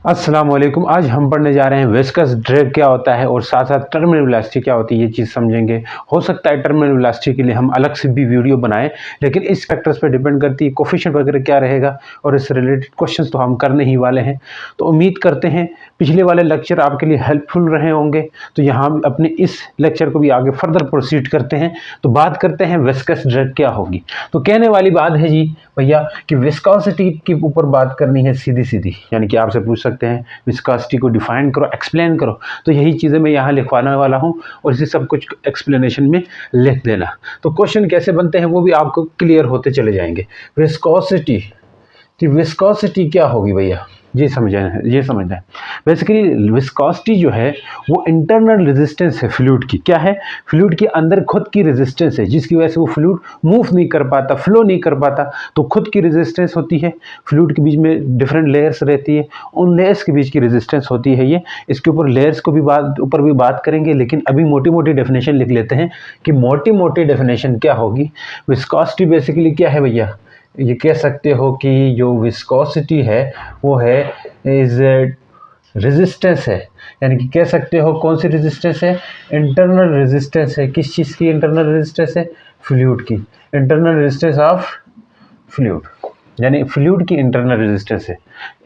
अस्सलाम वालेकुम। आज हम पढ़ने जा रहे हैं विस्कस ड्रैग क्या होता है और साथ साथ टर्मिनल वेलोसिटी क्या होती है, ये चीज़ समझेंगे। हो सकता है टर्मिनल वेलोसिटी के लिए हम अलग से भी वीडियो बनाएं, लेकिन इस फैक्टर्स पर डिपेंड करती है कोफिशिएंट वगैरह क्या रहेगा, और इससे रिलेटेड क्वेश्चंस तो हम करने ही वाले हैं। तो उम्मीद करते हैं पिछले वाले लेक्चर आपके लिए हेल्पफुल रहे होंगे। तो यहाँ अपने इस लेक्चर को भी आगे फर्दर प्रोसीड करते हैं। तो बात करते हैं विस्कस ड्रैग क्या होगी। तो कहने वाली बात है जी भैया कि विस्कोसिटी के ऊपर बात करनी है सीधी सीधी, यानी कि आपसे पूछ सकते हैं विस्कोसिटी को डिफाइन करो, एक्सप्लेन करो। तो यही चीज़ें मैं यहाँ लिखवाने वाला हूँ और इसे सब कुछ एक्सप्लेनेशन में लिख देना। तो क्वेश्चन कैसे बनते हैं वो भी आपको क्लियर होते चले जाएंगे। विस्कोसिटी क्या होगी भैया, ये समझना है। बेसिकली विस्कोसिटी जो है वो इंटरनल रेजिस्टेंस है फ्लूइड की। क्या है? फ्लूइड के अंदर खुद की रेजिस्टेंस है, जिसकी वजह से वो फ्लूइड मूव नहीं कर पाता, फ्लो नहीं कर पाता। तो खुद की रेजिस्टेंस होती है। फ्लूइड के बीच में डिफरेंट लेयर्स रहती है, उन लेयर्स के बीच की रेजिस्टेंस होती है ये। इसके ऊपर लेयर्स को भी बात करेंगे, लेकिन अभी मोटी मोटी डेफिनेशन लिख लेते हैं कि मोटी मोटी डेफिनेशन क्या होगी। विस्कोसिटी बेसिकली क्या है भैया, ये कह सकते हो कि जो विस्कोसिटी है वो है इज रेजिस्टेंस है, यानी कि कह सकते हो कौन सी रेजिस्टेंस है, इंटरनल रेजिस्टेंस है। किस चीज़ की इंटरनल रेजिस्टेंस है? फ्लूइड की इंटरनल रेजिस्टेंस ऑफ फ्लूइड, यानी फ्लूइड की इंटरनल रेजिस्टेंस है।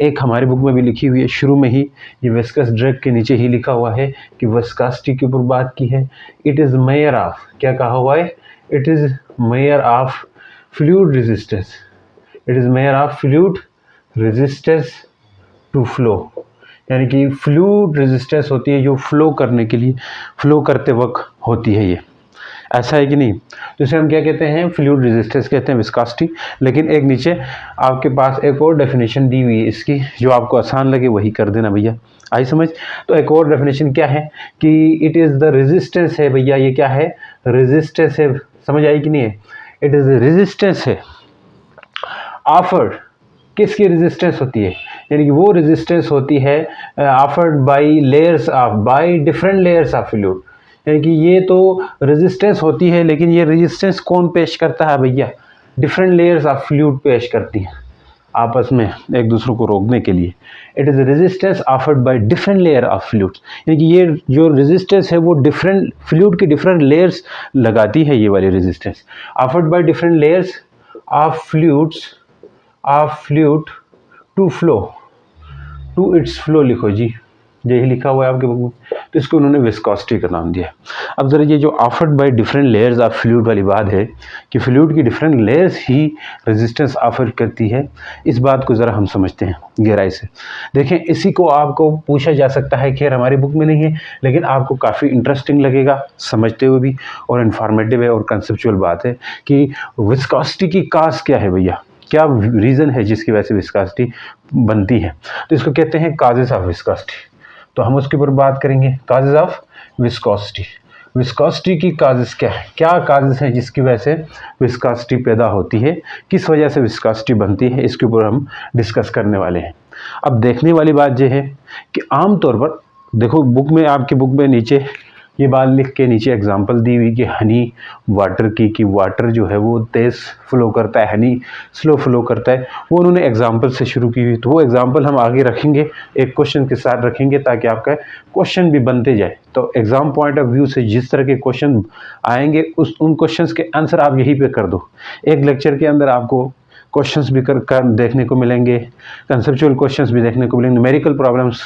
एक हमारी बुक में भी लिखी हुई है शुरू में ही, ये विस्कस ड्रैग के नीचे ही लिखा हुआ है कि विस्कोसिटी के ऊपर बात की है। इट इज़ मेजर ऑफ, क्या कहा हुआ है? It is measure of fluid resistance. It is measure of fluid resistance to flow, यानी कि फ्लूइड रेजिस्टेंस होती है जो फ्लो करने के लिए, फ्लो करते वक्त होती है। ये ऐसा है कि नहीं? तो इसे हम क्या कहते हैं? फ्लूइड रेजिस्टेंस कहते हैं विस्कोसिटी। लेकिन एक नीचे आपके पास एक और डेफिनेशन दी हुई है इसकी, जो आपको आसान लगे वही कर देना भैया। आई समझ? तो एक और डेफिनेशन क्या है कि इट इज़ द रेजिस्टेंस है भैया। ये क्या है? रेजिस्टेंस है। समझ आई कि नहीं है? इट इज़ रेजिस्टेंस है ऑफर्ड। किसकी रेजिस्टेंस होती है? यानी कि वो रेजिस्टेंस होती है offered by layers of, bye different layers of fluid. यानी कि ये तो रेजिस्टेंस होती है, लेकिन ये रेजिस्टेंस कौन पेश करता है भैया? डिफरेंट लेयर्स ऑफ फ्लूइड पेश करती हैं आपस में एक दूसरे को रोकने के लिए। It is resistance offered by different layer of fluid, यानी कि ये जो रेजिस्टेंस है वो डिफरेंट फ्लूइड की डिफरेंट लेयर्स लगाती है। ये वाली resistance offered by different layers of fluid to flow, to its flow लिखो जी, यही लिखा हुआ है आपके बुक में। तो इसको उन्होंने विस्कोसिटी का नाम दिया। अब जरा ये जो offered by different layers of fluid वाली बात है कि फ्लूइड की डिफरेंट लेयर्स ही रेजिस्टेंस ऑफर करती है, इस बात को ज़रा हम समझते हैं गहराई से। देखें, इसी को आपको पूछा जा सकता है, खैर हमारी बुक में नहीं है, लेकिन आपको काफ़ी इंटरेस्टिंग लगेगा समझते हुए भी, और इन्फॉर्मेटिव है और कंसेप्चुअल बात है कि विस्कोसिटी की काज क्या है भैया, क्या रीज़न है जिसकी वजह से विस्कोसिटी बनती है। तो इसको कहते हैं काजेस ऑफ विस्कोसिटी। तो हम उसके ऊपर बात करेंगे, काजेस ऑफ विस्कोसिटी। विस्कोसिटी की काजेस क्या है, क्या काजेस हैं जिसकी वजह से विस्कोसिटी पैदा होती है, किस वजह से विस्कोसिटी बनती है, इसके ऊपर हम डिस्कस करने वाले हैं। अब देखने वाली बात यह है कि आमतौर पर देखो, बुक में, आपकी बुक में नीचे ये बात लिख के नीचे एग्जांपल दी हुई कि हनी वाटर की, कि वाटर जो है वो तेज़ फ्लो करता है, हनी स्लो फ्लो करता है। वो उन्होंने एग्जांपल से शुरू की हुई, तो वो एग्जांपल हम आगे रखेंगे, एक क्वेश्चन के साथ रखेंगे, ताकि आपका क्वेश्चन भी बनते जाए। तो एग्जाम पॉइंट ऑफ व्यू से जिस तरह के क्वेश्चन आएंगे उन क्वेश्चन के आंसर आप यहीं पर कर दो। एक लेक्चर के अंदर आपको क्वेश्चंस भी कर देखने को मिलेंगे, कंसेप्चुअल क्वेश्चंस भी देखने को मिलेंगे, न्यूमेरिकल प्रॉब्लम्स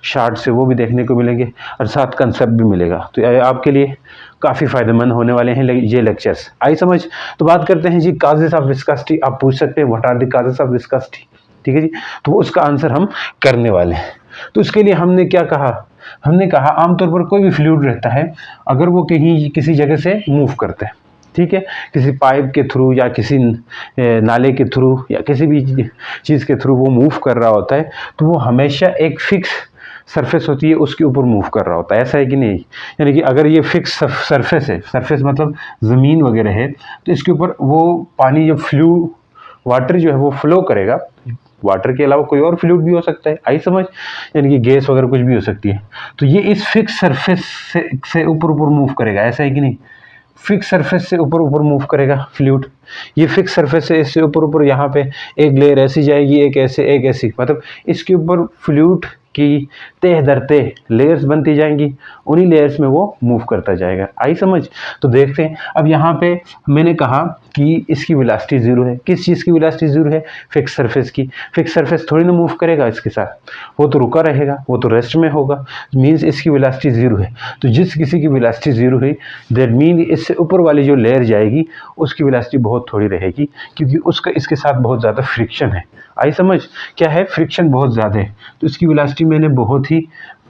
शार्ट से वो भी देखने को मिलेंगे, और साथ कंसेप्ट भी मिलेगा। तो ये आपके लिए काफ़ी फ़ायदेमंद होने वाले हैं ये लेक्चर्स। आई समझ? तो बात करते हैं जी काजेस ऑफ विस्कोसिटी। आप पूछ सकते हैं what are the causes of viscosity, ठीक है जी। तो उसका आंसर हम करने वाले हैं। तो इसके लिए हमने क्या कहा? हमने कहा आमतौर पर कोई भी फ्लूइड रहता है, अगर वो कहीं किसी जगह से मूव करता है, ठीक है, किसी पाइप के थ्रू या किसी नाले के थ्रू या किसी भी चीज़ के थ्रू वो मूव कर रहा होता है, तो वो हमेशा एक फिक्स सरफेस होती है उसके ऊपर मूव कर रहा होता है। ऐसा है कि नहीं? यानी कि अगर ये फिक्स सरफेस है, सरफेस मतलब ज़मीन वगैरह है, तो इसके ऊपर वो पानी जो वाटर जो है वो फ्लो करेगा। वाटर के अलावा कोई और फ्लूइड भी हो सकता है, आई समझ, यानी कि गैस वगैरह कुछ भी हो सकती है। तो ये इस फिक्स सरफेस से ऊपर मूव करेगा। ऐसा है कि नहीं? फिक्स सरफेस से ऊपर मूव करेगा फ्लूइड। ये फिक्स सरफेस से इससे ऊपर यहाँ पे एक लेयर ऐसी जाएगी, एक ऐसे, एक ऐसी, मतलब इसके ऊपर फ्लूइड कि तह दर तह लेयर्स बनती जाएंगी, उन्हीं लेयर्स में वो मूव करता जाएगा। आई समझ? तो देखते हैं अब यहाँ पे मैंने कहा कि इसकी वेलोसिटी जीरो है। किस चीज़ की वेलोसिटी जीरो है? फिक्स सरफेस की। फिक्स सरफेस थोड़ी ना मूव करेगा इसके साथ, वो तो रुका रहेगा, वो तो रेस्ट में होगा, मीन्स इसकी वेलोसिटी जीरो है। तो जिस किसी की वेलोसिटी जीरो है दैट मीन इससे ऊपर वाली जो लेयर जाएगी उसकी वेलोसिटी बहुत थोड़ी रहेगी, क्योंकि उसका इसके साथ बहुत ज़्यादा फ्रिक्शन है। आई समझ? क्या है? फ्रिक्शन बहुत ज़्यादा है, तो इसकी वेलोसिटी मैंने बहुत ही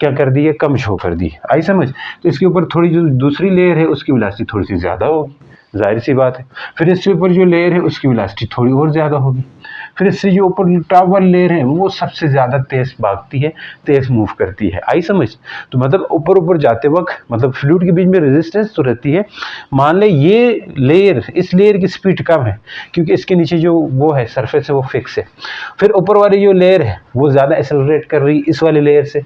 क्या कर दी है? कम शो कर दी। आई समझ? तो इसके ऊपर थोड़ी जो दूसरी लेयर है उसकी वेलोसिटी थोड़ी सी ज़्यादा होगी, जाहिर सी बात है। फिर इसके ऊपर जो लेयर है उसकी वेलोसिटी थोड़ी और ज़्यादा होगी। फिर इससे जो ऊपर टॉप वाली लेयर है वो सबसे ज़्यादा तेज़ भागती है, तेज़ मूव करती है। आई समझ? तो मतलब ऊपर ऊपर जाते वक्त मतलब फ्लूइड के बीच में रेजिस्टेंस तो रहती है। मान ले ये लेयर, इस लेयर की स्पीड कम है क्योंकि इसके नीचे जो वो है सरफेस है वो फिक्स है। फिर ऊपर वाली जो लेयर है वो ज़्यादा एक्सेलरेट कर रही है इस वाली लेयर से,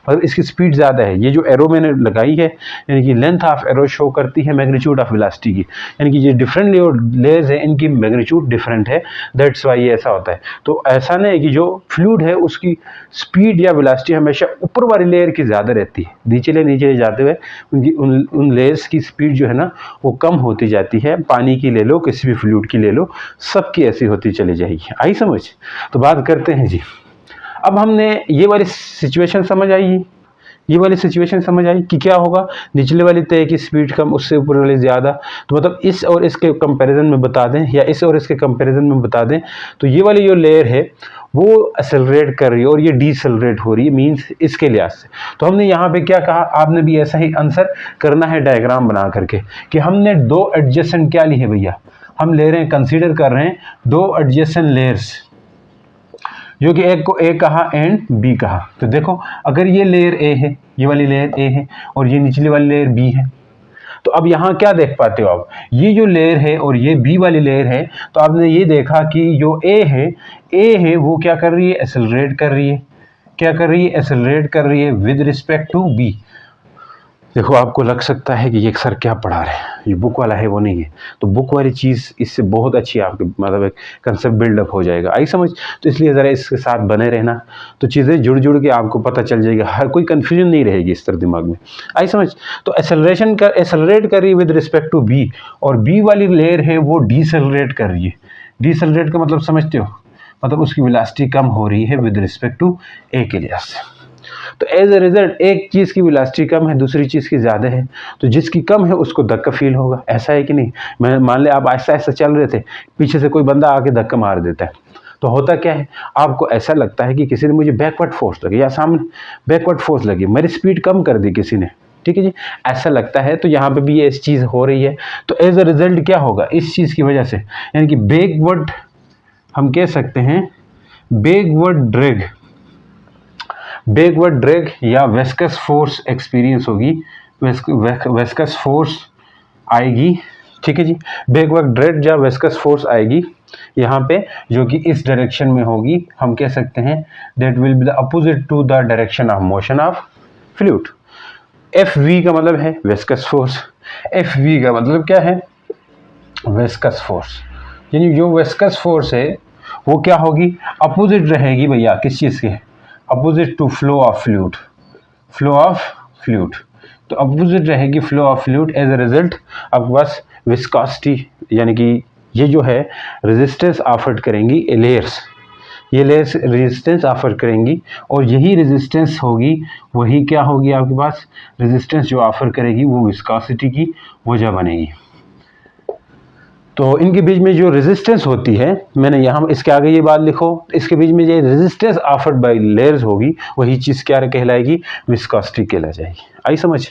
मतलब इसकी स्पीड ज़्यादा है। ये जो एरो मैंने लगाई है यानी कि लेंथ ऑफ एरो शो करती है मैग्नीट्यूड ऑफ वेलोसिटी की, यानी कि ये डिफरेंट लेयर्स है इनकी मैग्नीट्यूड डिफरेंट है, दैट्स वाई ये ऐसा होता है। तो ऐसा नहीं है कि जो फ्लूइड है उसकी स्पीड या वेलोसिटी हमेशा ऊपर वाली लेयर की ज़्यादा रहती है, नीचे जाते हुए उनकी उन लेयर्स की स्पीड जो है ना वो कम होती जाती है। पानी की ले लो, किसी भी फ्लूइड की ले लो, सबकी ऐसी होती चली जाएगी। आई समझ? तो बात करते हैं जी, अब हमने ये वाली सिचुएशन समझ आई, ये वाली सिचुएशन समझ आई कि क्या होगा, निचले वाली तय की स्पीड कम, उससे ऊपर वाली ज़्यादा। तो मतलब इस और इसके कंपैरिजन में बता दें या इस और इसके कंपैरिजन में बता दें तो ये वाली जो लेयर है वो एक्सेलरेट कर रही है और ये डीसेलरेट हो रही है, मीन्स इसके लिहाज से। तो हमने यहाँ पे क्या कहा, आपने भी ऐसा ही आंसर करना है डायग्राम बना करके कि हमने दो एडजेसेंट क्या ली है भैया, हम ले रहे हैं, कंसीडर कर रहे हैं दो एडजेसेंट लेयर्स जो कि एक को ए कहा एंड बी कहा। तो देखो अगर ये लेयर ए है, ये वाली लेयर ए है और ये निचली वाली लेयर बी है, तो अब यहाँ क्या देख पाते हो आप, ये जो लेयर है और ये बी वाली लेयर है, तो आपने ये देखा कि जो ए है वो क्या कर रही है? एक्सेलरेट कर रही है। क्या कर रही है? एक्सेलरेट कर रही है विद रिस्पेक्ट टू बी। देखो आपको लग सकता है कि ये सर क्या पढ़ा रहे हैं, ये बुक वाला है वो नहीं है, तो बुक वाली चीज़ इससे बहुत अच्छी आपके मतलब एक कंसेप्ट बिल्डअप हो जाएगा। आई समझ? तो इसलिए ज़रा इसके साथ बने रहना, तो चीज़ें जुड़ के आपको पता चल जाएगी, हर कोई कन्फ्यूजन नहीं रहेगी इस तरह दिमाग में। आई समझ? तो एक्सेलरेट कर रही है विद रिस्पेक्ट टू बी, और बी वाली लेयर है वो डीसेलरेट कर रही है। डीसेलरेट का मतलब समझते हो, मतलब उसकी वेलोसिटी कम हो रही है विद रिस्पेक्ट टू ए के लिहाज से। तो एज ए रिजल्ट एक चीज़ की वेलोसिटी कम है, दूसरी चीज़ की ज़्यादा है, तो जिसकी कम है उसको धक्का फील होगा। ऐसा है कि नहीं? मैं मान ले आप आहिस्ता आहिस्ता चल रहे थे, पीछे से कोई बंदा आके धक्का मार देता है, तो होता क्या है, आपको ऐसा लगता है कि किसी ने मुझे बैकवर्ड फोर्स लगी या सामने बैकवर्ड फोर्स लगी, मेरी स्पीड कम कर दी किसी ने, ठीक है जी, ऐसा लगता है। तो यहाँ पे भी ये इस चीज़ हो रही है, तो एज अ रिजल्ट क्या होगा इस चीज़ की वजह से, यानी कि बैकवर्ड हम कह सकते हैं बैकवर्ड ड्रैग या वेस्कस फोर्स एक्सपीरियंस होगी, वेस्कस फोर्स आएगी, ठीक है जी, बैकवर्ड ड्रैग या वेस्कस फोर्स आएगी यहाँ पे, जो कि इस डायरेक्शन में होगी। हम कह सकते हैं that will be the opposite to the direction of motion of fluid. F V का मतलब है वेस्कस फोर्स, एफ वी का मतलब क्या है? वेस्कस फोर्स, यानी जो वेस्कस फोर्स है वो क्या होगी? अपोजिट रहेगी भैया, किस चीज़ के? Opposite to flow of fluid, तो अपोजिट रहेगी flow of fluid. As a result आपके पास विस्कोसिटी, यानी कि ये जो है रेजिस्टेंस ऑफर करेंगी लेयर्स, ये लेयर्स रेजिस्टेंस ऑफर करेंगी, और यही रेजिस्टेंस होगी, वही क्या होगी आपके पास? रेजिस्टेंस जो ऑफर करेगी वो विस्कोसिटी की वजह बनेगी। तो इनके बीच में जो रेजिस्टेंस होती है, मैंने यहाँ इसके आगे ये बात लिखो, इसके बीच में ये रेजिस्टेंस ऑफर्ड बाय लेयर्स होगी, वही चीज़ क्या कहलाएगी? विस्कोसिटी कहला जाएगी। आई समझ?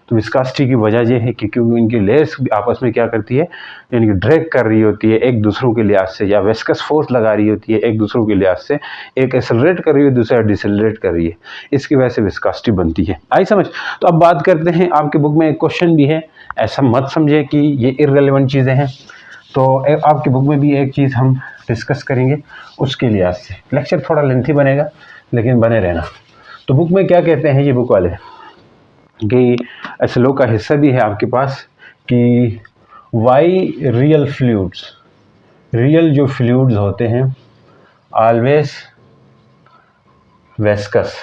तो विस्कोसिटी की वजह ये है कि क्योंकि इनकी लेयर्स आपस में क्या करती है, यानी कि ड्रैग कर रही होती है एक दूसरों के लिहाज से, या वेस्कस फोर्स लगा रही होती है एक दूसरों के लिहाज से, एक एक्सेलरेट कर रही है दूसरा डिसेलरेट कर रही है, इसकी वजह से विस्कोसिटी बनती है। आई समझ? तो अब बात करते हैं, आपके बुक में एक क्वेश्चन भी है, ऐसा मत समझे कि ये इररिलेवेंट चीज़ें हैं, तो आपकी बुक में भी एक चीज़ हम डिस्कस करेंगे, उसके लिहाज से लेक्चर थोड़ा लेंथी बनेगा लेकिन बने रहना। तो बुक में क्या कहते हैं ये बुक वाले कि एसएलओ का हिस्सा भी है आपके पास कि वाई रियल जो फ्लूइड्स होते हैं ऑलवेज वेस्कस,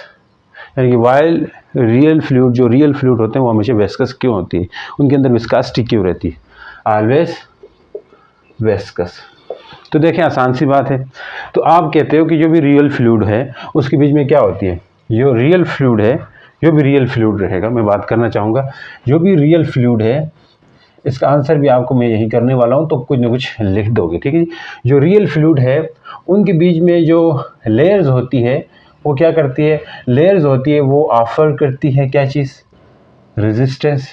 यानी कि वाइल रियल फ्लूइड, जो रियल फ्लूइड होते हैं वो हमेशा वेस्कस क्यों होती है, उनके अंदर विस्कासिटी क्यों रहती है, ऑलवेज वेस्कस। तो देखें आसान सी बात है। तो आप कहते हो कि जो भी रियल फ्लूइड है उसके बीच में क्या होती है, जो रियल फ्लूइड है, जो भी रियल फ्लूइड रहेगा, मैं बात करना चाहूँगा जो भी रियल फ्लूइड है, इसका आंसर भी आपको मैं यही करने वाला हूँ, तो कुछ ना कुछ लिख दोगे, ठीक है। जो रियल फ्लूइड है उनके बीच में जो लेयर्स होती है वो क्या करती है, लेयर्स होती है वो ऑफर करती है क्या चीज़, रेजिस्टेंस,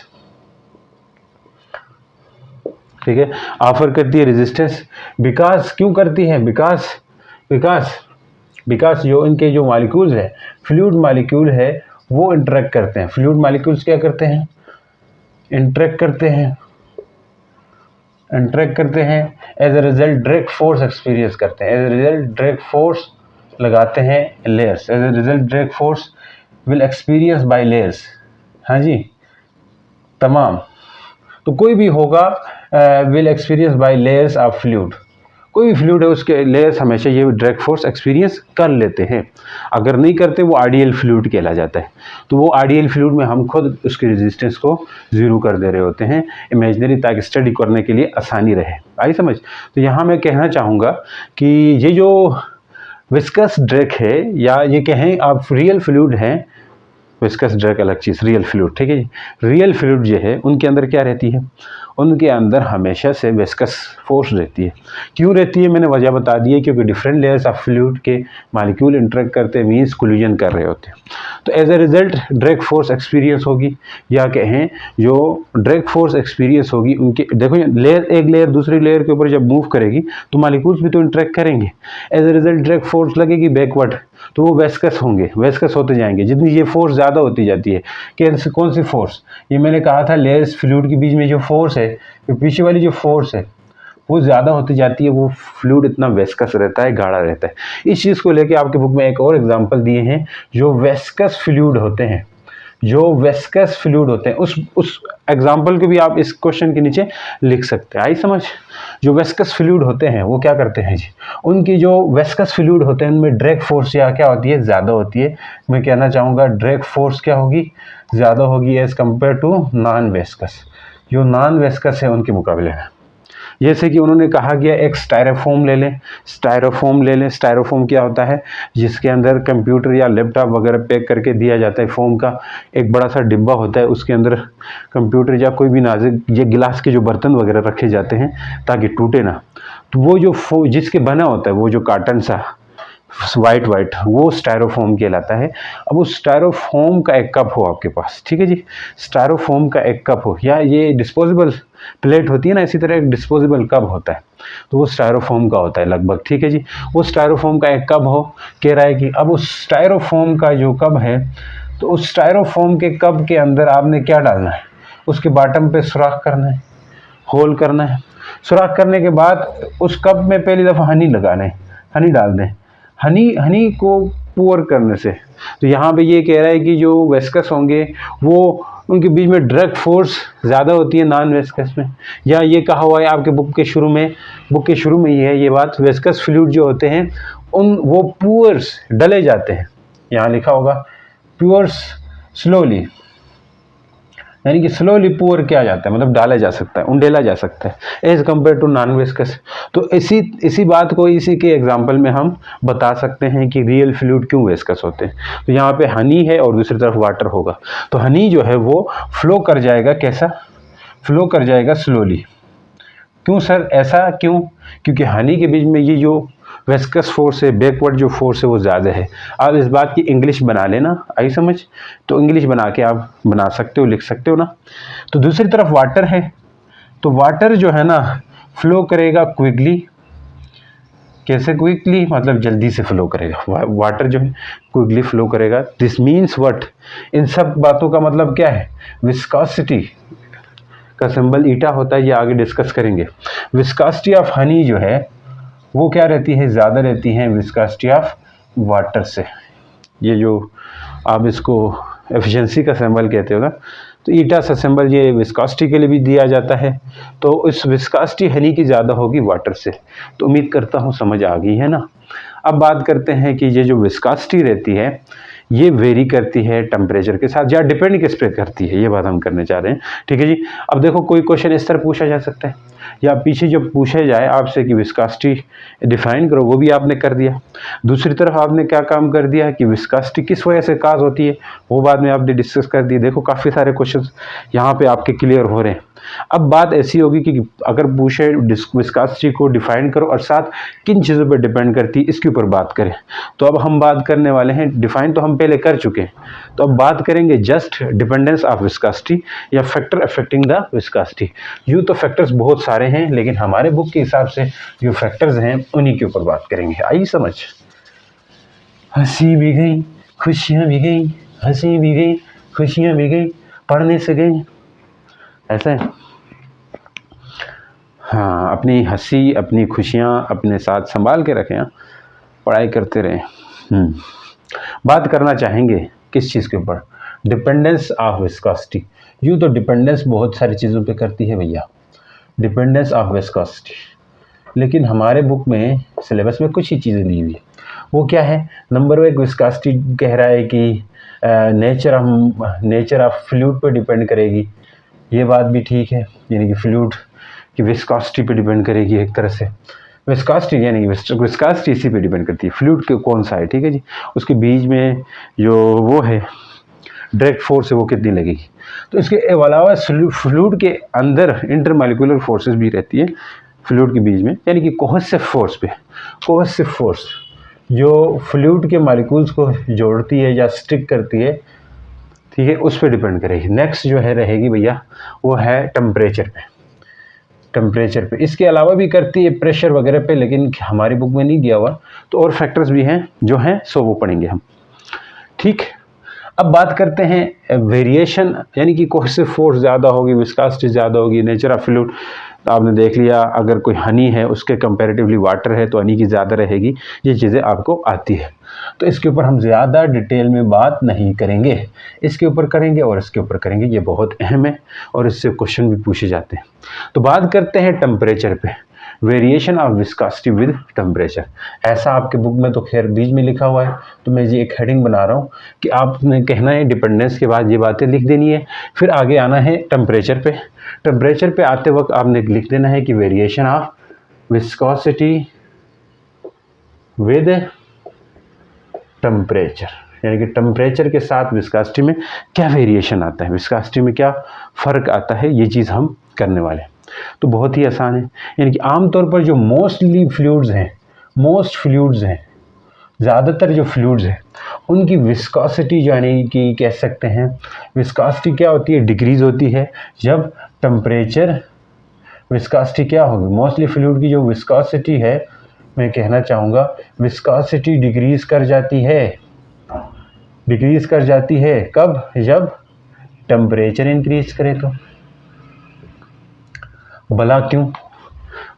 ठीक है, ऑफर करती है रेजिस्टेंस। बिकॉज क्यों करती है, बिकॉज जो इनके जो मॉलिक्यूल्स है, फ्लूइड मॉलिक्यूल है, वो इंटरेक्ट करते हैं। फ्लूइड मॉलिक्यूल्स क्या करते हैं, इंटरेक्ट करते हैं, as a result direct force experience करते हैं, as a result direct force लगाते हैं layers, as a result direct force will experience by layers. हाँ जी, तमाम, तो कोई भी होगा will experience by layers of fluid, कोई भी फ्लूइड है उसके लेयर्स हमेशा ये डायरेक्ट फोर्स एक्सपीरियंस कर लेते हैं। अगर नहीं करते वो आइडियल फ्लूइड कहला जाता है। तो वो आइडियल फ्लूइड में हम खुद उसकी रेजिस्टेंस को ज़ीरो कर दे रहे होते हैं इमेजिनरी, ताकि स्टडी करने के लिए आसानी रहे। आई समझ। तो यहाँ मैं कहना चाहूँगा कि ये जो विस्कस ड्रैग है, या ये कहें आप रियल फ्लूइड हैं, विस्कस ड्रैग अलग चीज़, रियल फ्लूइड, ठीक है जी। रियल फ्लूइड जो है उनके अंदर क्या रहती है, उनके अंदर हमेशा से विस्कस फोर्स रहती है। क्यों रहती है, मैंने वजह बता दी है, क्योंकि डिफरेंट लेयर्स ऑफ फ्लूइड के मॉलिक्यूल इंटरेक्ट करते मीन्स कोलिजन कर रहे होते हैं। तो as a result direct force experience होगी, या कहें जो डायरेक्ट फोर्स एक्सपीरियंस होगी उनके, देखो लेयर, एक लेयर दूसरी लेयर के ऊपर जब मूव करेगी तो मॉलिक्यूल्स भी तो इंटरेक्ट करेंगे, as a result direct force लगेगी बैकवर्ड, तो वो वेस्कस होंगे, वेस्कस होते जाएंगे। जितनी ये फोर्स ज़्यादा होती जाती है, कि कौन सी फोर्स, ये मैंने कहा था लेयर्स फ्लूइड के बीच में जो फोर्स है, तो पीछे वाली जो फोर्स है वो ज़्यादा होती जाती है, वो फ्लूइड इतना वेस्कस रहता है, गाढ़ा रहता है। इस चीज़ को लेके आपके बुक में एक और एग्जांपल दिए हैं, जो वेस्कस फ्लूइड होते हैं, जो वेस्कस फ्लूइड होते हैं, उस एग्जांपल को भी आप इस क्वेश्चन के नीचे लिख सकते हैं। आई समझ। जो वेस्कस फ्लूइड होते हैं वो क्या करते हैं जी, उनकी जो वेस्कस फ्लूइड होते हैं उनमें ड्रैग फोर्स या क्या होती है, ज़्यादा होती है। मैं कहना चाहूँगा ड्रैग फोर्स क्या होगी, ज़्यादा होगी एज़ कम्पेयर टू नॉन वेस्कस, जो नॉन वेस्कस है उनके मुकाबले में। जैसे कि उन्होंने कहा गया एक स्टायरोफोम ले लें, स्टायरोफोम क्या होता है, जिसके अंदर कंप्यूटर या लैपटॉप वगैरह पैक करके दिया जाता है। फोम का एक बड़ा सा डिब्बा होता है, उसके अंदर कंप्यूटर या कोई भी नाजुक ये गिलास के जो बर्तन वगैरह रखे जाते हैं ताकि टूटे ना। तो वो जो जिसके बना होता है, वो जो कार्टन सा वाइट वो स्टायरोफोम कहलाता है। अब उस स्टायरोफोम का एक कप हो आपके पास, ठीक है जी, स्टायरोफोम का एक कप हो, या ये डिस्पोजेबल प्लेट होती है ना, इसी तरह एक डिस्पोजेबल कप होता है, तो वो स्टायरोफोम का होता है लगभग, ठीक है जी। वो स्टायरोफोम का एक कप हो, कह रहा है कि अब उस स्टायरोफोम का जो कप है, तो उस स्टायरोफोम के कप के अंदर आपने क्या डालना है, उसके बॉटम पे सुराख करना है, होल करना है। सुराख करने के बाद उस कप में पहली दफ़ा हनी लगाना है, हनी डाल दें। हनी को पुअर करने से, तो यहाँ पे ये कह रहा है कि जो वेस्कस होंगे वो उनके बीच में ड्रैग फोर्स ज़्यादा होती है नॉन वेस्कस में। या ये कहा हुआ है आपके बुक के शुरू में ये है ये बात, वेस्कस फ्लूइड जो होते हैं वो पुअर्स डले जाते हैं, यहाँ लिखा होगा पुअर्स स्लोली, यानी कि स्लोली पुअर किया जाता है, मतलब डाला जा सकता है, उंडेला जा सकता है एज कम्पेयर टू नॉन वेस्कस। तो इसी बात को इसी के एग्जांपल में हम बता सकते हैं कि रियल फ्लूइड क्यों वेस्कस होते हैं। तो यहाँ पे हनी है और दूसरी तरफ वाटर होगा, तो हनी जो है वो फ्लो कर जाएगा, कैसा फ्लो कर जाएगा, स्लोली। क्यों सर, ऐसा क्यों, क्योंकि हनी के बीच में ये जो वेस्कस फोर्स है, बैकवर्ड जो फोर्स है वो ज़्यादा है। आप इस बात की इंग्लिश बना लेना, आई समझ। तो इंग्लिश बना के आप बना सकते हो, लिख सकते हो ना। तो दूसरी तरफ वाटर है, तो वाटर जो है ना फ्लो करेगा क्विकली। कैसे क्विकली, मतलब जल्दी से फ्लो करेगा वाटर जो है, क्विकली फ्लो करेगा। दिस मीन्स व्हाट, इन सब बातों का मतलब क्या है, विस्कोसिटी का सिंबल ईटा होता है, ये आगे डिस्कस करेंगे। विस्कोसिटी ऑफ हनी जो है वो क्या रहती है, ज़्यादा रहती है विस्कोसिटी ऑफ वाटर से। ये जो आप इसको एफिशिएंसी का सिंबल कहते हो ना, तो ईटा सा सिंबल ये विस्कोसिटी के लिए भी दिया जाता है। तो इस विस्कोसिटी हनी की ज़्यादा होगी वाटर से। तो उम्मीद करता हूँ समझ आ गई है ना। अब बात करते हैं कि ये जो विस्कोसिटी रहती है ये वेरी करती है टेम्परेचर के साथ, या डिपेंड किस पे करती है, ये बात हम करने चाह रहे हैं। ठीक है जी। अब देखो कोई क्वेश्चन इस तरह पूछा जा सकता है, या पीछे जब पूछा जाए आपसे कि विस्कोसिटी डिफाइन करो, वो भी आपने कर दिया। दूसरी तरफ आपने क्या काम कर दिया कि विस्कोसिटी किस वजह से काज होती है, वो बाद में आपने डिस्कस कर दिया। देखो काफ़ी सारे क्वेश्चन यहाँ पे आपके क्लियर हो रहे हैं। अब बात ऐसी होगी कि अगर पूछे विस्कोसिटी को डिफाइन करो और साथ किन चीज़ों पर डिपेंड करती है, इसके ऊपर बात करें। तो अब हम बात करने वाले हैं, डिफाइन तो हम पहले कर चुके हैं, तो अब बात करेंगे जस्ट डिपेंडेंस ऑफ विस्कोसिटी या फैक्टर अफेक्टिंग द विस्कोसिटी। यूँ तो फैक्टर्स बहुत सारे हैं, लेकिन हमारे बुक के हिसाब से जो फैक्टर्स हैं उन्हीं के ऊपर बात करेंगे। आइए समझ। हंसी भी गई, खुशियाँ भी गई, हंसी भी गई, खुशियाँ भी गई, पढ़ने से गई, ऐसा है। हाँ, अपनी हंसी अपनी खुशियाँ अपने साथ संभाल के रखें, पढ़ाई करते रहें। बात करना चाहेंगे किस चीज़ के ऊपर, डिपेंडेंस ऑफ विस्कोसिटी। यूँ तो डिपेंडेंस बहुत सारी चीज़ों पे करती है भैया, डिपेंडेंस ऑफ विस्कोसिटी, लेकिन हमारे बुक में सिलेबस में कुछ ही चीज़ें दी हुई है। वो क्या है, नंबर 1 विस्कोसिटी कह रहा है कि नेचर ऑफ फ्लूइड पे डिपेंड करेगी। ये बात भी ठीक है, यानी कि फ्लूइड की विस्कोसिटी पे डिपेंड करेगी एक तरह से। विस्कोसिटी यानी कि विस्कोसिटी इसी पे डिपेंड करती है, फ्लूइड के कौन सा है। ठीक है जी। उसके बीच में जो वो है डायरेक्ट फोर्स है वो कितनी लगेगी। तो इसके अलावा फ्लूइड के अंदर इंटरमॉलिक्यूलर फोर्सेस भी रहती है फ्लूइड के बीच में, यानी कि कोहेसिव फोर्स पे, कोहेसिव फोर्स जो फ्लूइड के मॉलिक्यूल्स को जोड़ती है या स्टिक करती है, ठीक है, उस पर डिपेंड करेगी। नेक्स्ट जो है रहेगी भैया वो है टेम्परेचर पे, टेम्परेचर पे। इसके अलावा भी करती है प्रेशर वगैरह पे, लेकिन हमारी बुक में नहीं दिया हुआ। तो और फैक्टर्स भी हैं जो हैं, सो वो पढ़ेंगे हम। ठीक, अब बात करते हैं वेरिएशन, यानी कि कोहेसिव फोर्स ज़्यादा होगी, विस्कोसिटी ज़्यादा होगी, नेचर ऑफ फ्लूइड आपने देख लिया। अगर कोई हनी है उसके कंपैरेटिवली वाटर है तो हनी की ज़्यादा रहेगी। ये चीज़ें आपको आती है, तो इसके ऊपर हम ज़्यादा डिटेल में बात नहीं करेंगे, इसके ऊपर करेंगे और इसके ऊपर करेंगे। ये बहुत अहम है और इससे क्वेश्चन भी पूछे जाते हैं। तो बात करते हैं टेम्परेचर पे, variation of viscosity with temperature. ऐसा आपके बुक में तो खैर बीच में लिखा हुआ है, तो मैं ये एक हेडिंग बना रहा हूँ कि आपने कहना है डिपेंडेंस के बाद ये बातें लिख देनी है, फिर आगे आना है टेम्परेचर पे। टेम्परेचर पे आते वक्त आपने लिख देना है कि variation of viscosity with temperature, यानी कि टेम्परेचर के साथ विस्कोसिटी में क्या वेरिएशन आता है, विस्कोसिटी में क्या फ़र्क आता है, ये चीज़ हम करने वाले हैं। तो बहुत ही आसान है, यानी कि आमतौर पर जो मोस्ट फ्लूइड्स हैं, ज़्यादातर जो फ्लूइड्स हैं उनकी विस्कोसिटी जो यानी कि कह सकते हैं, विस्कोसिटी क्या होती है, डिक्रीज़ होती है जब टेम्परेचर, विस्कोसिटी क्या होगी, मोस्टली फ्लूइड की जो विस्कोसिटी है, मैं कहना चाहूँगा विस्कोसिटी डिक्रीज़ कर जाती है कब, जब टेम्परेचर इंक्रीज करे। तो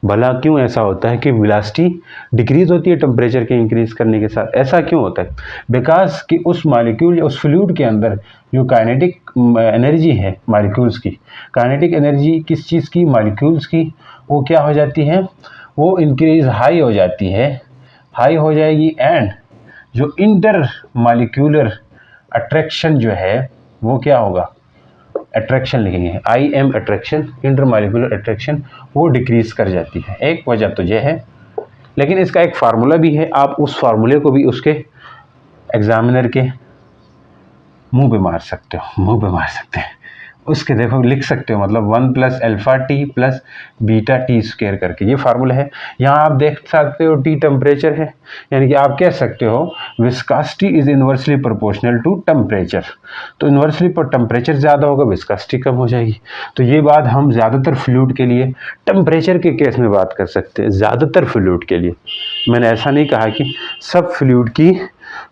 भला क्यों ऐसा होता है कि वेलोसिटी डिक्रीज होती है टेम्परेचर के इंक्रीज करने के साथ, ऐसा क्यों होता है? बिकॉज कि उस मॉलिक्यूल या उस फ्लूइड के अंदर जो काइनेटिक एनर्जी है मॉलिक्यूल्स की, काइनेटिक एनर्जी किस चीज़ की, मॉलिक्यूल्स की, वो क्या हो जाती है, वो इंक्रीज हाई हो जाएगी। एंड जो इंटर मॉलिक्यूलर अट्रैक्शन जो है वो क्या होगा, अट्रैक्शन लिखेंगे, IM अट्रैक्शन, इंटरमॉलिक्यूलर अट्रैक्शन, वो डिक्रीज कर जाती है। एक वजह तो ये है, लेकिन इसका एक फार्मूला भी है, आप उस फार्मूले को भी उसके एग्जामिनर के मुंह पे मार सकते हैं, उसके देखो लिख सकते हो, मतलब 1 + α_T + βT² करके ये फार्मूला है। यहाँ आप देख सकते हो T टेम्परेचर है, यानी कि आप कह सकते हो viscosity is inversely proportional to temperature. तो इन्वर्सली पर टेम्परेचर ज़्यादा होगा, विस्कोसिटी कम हो जाएगी। तो ये बात हम ज़्यादातर फ्लूइड के लिए टेम्परेचर के केस में बात कर सकते हैं, ज़्यादातर फ्लूइड के लिए। मैंने ऐसा नहीं कहा कि सब फ्लूइड की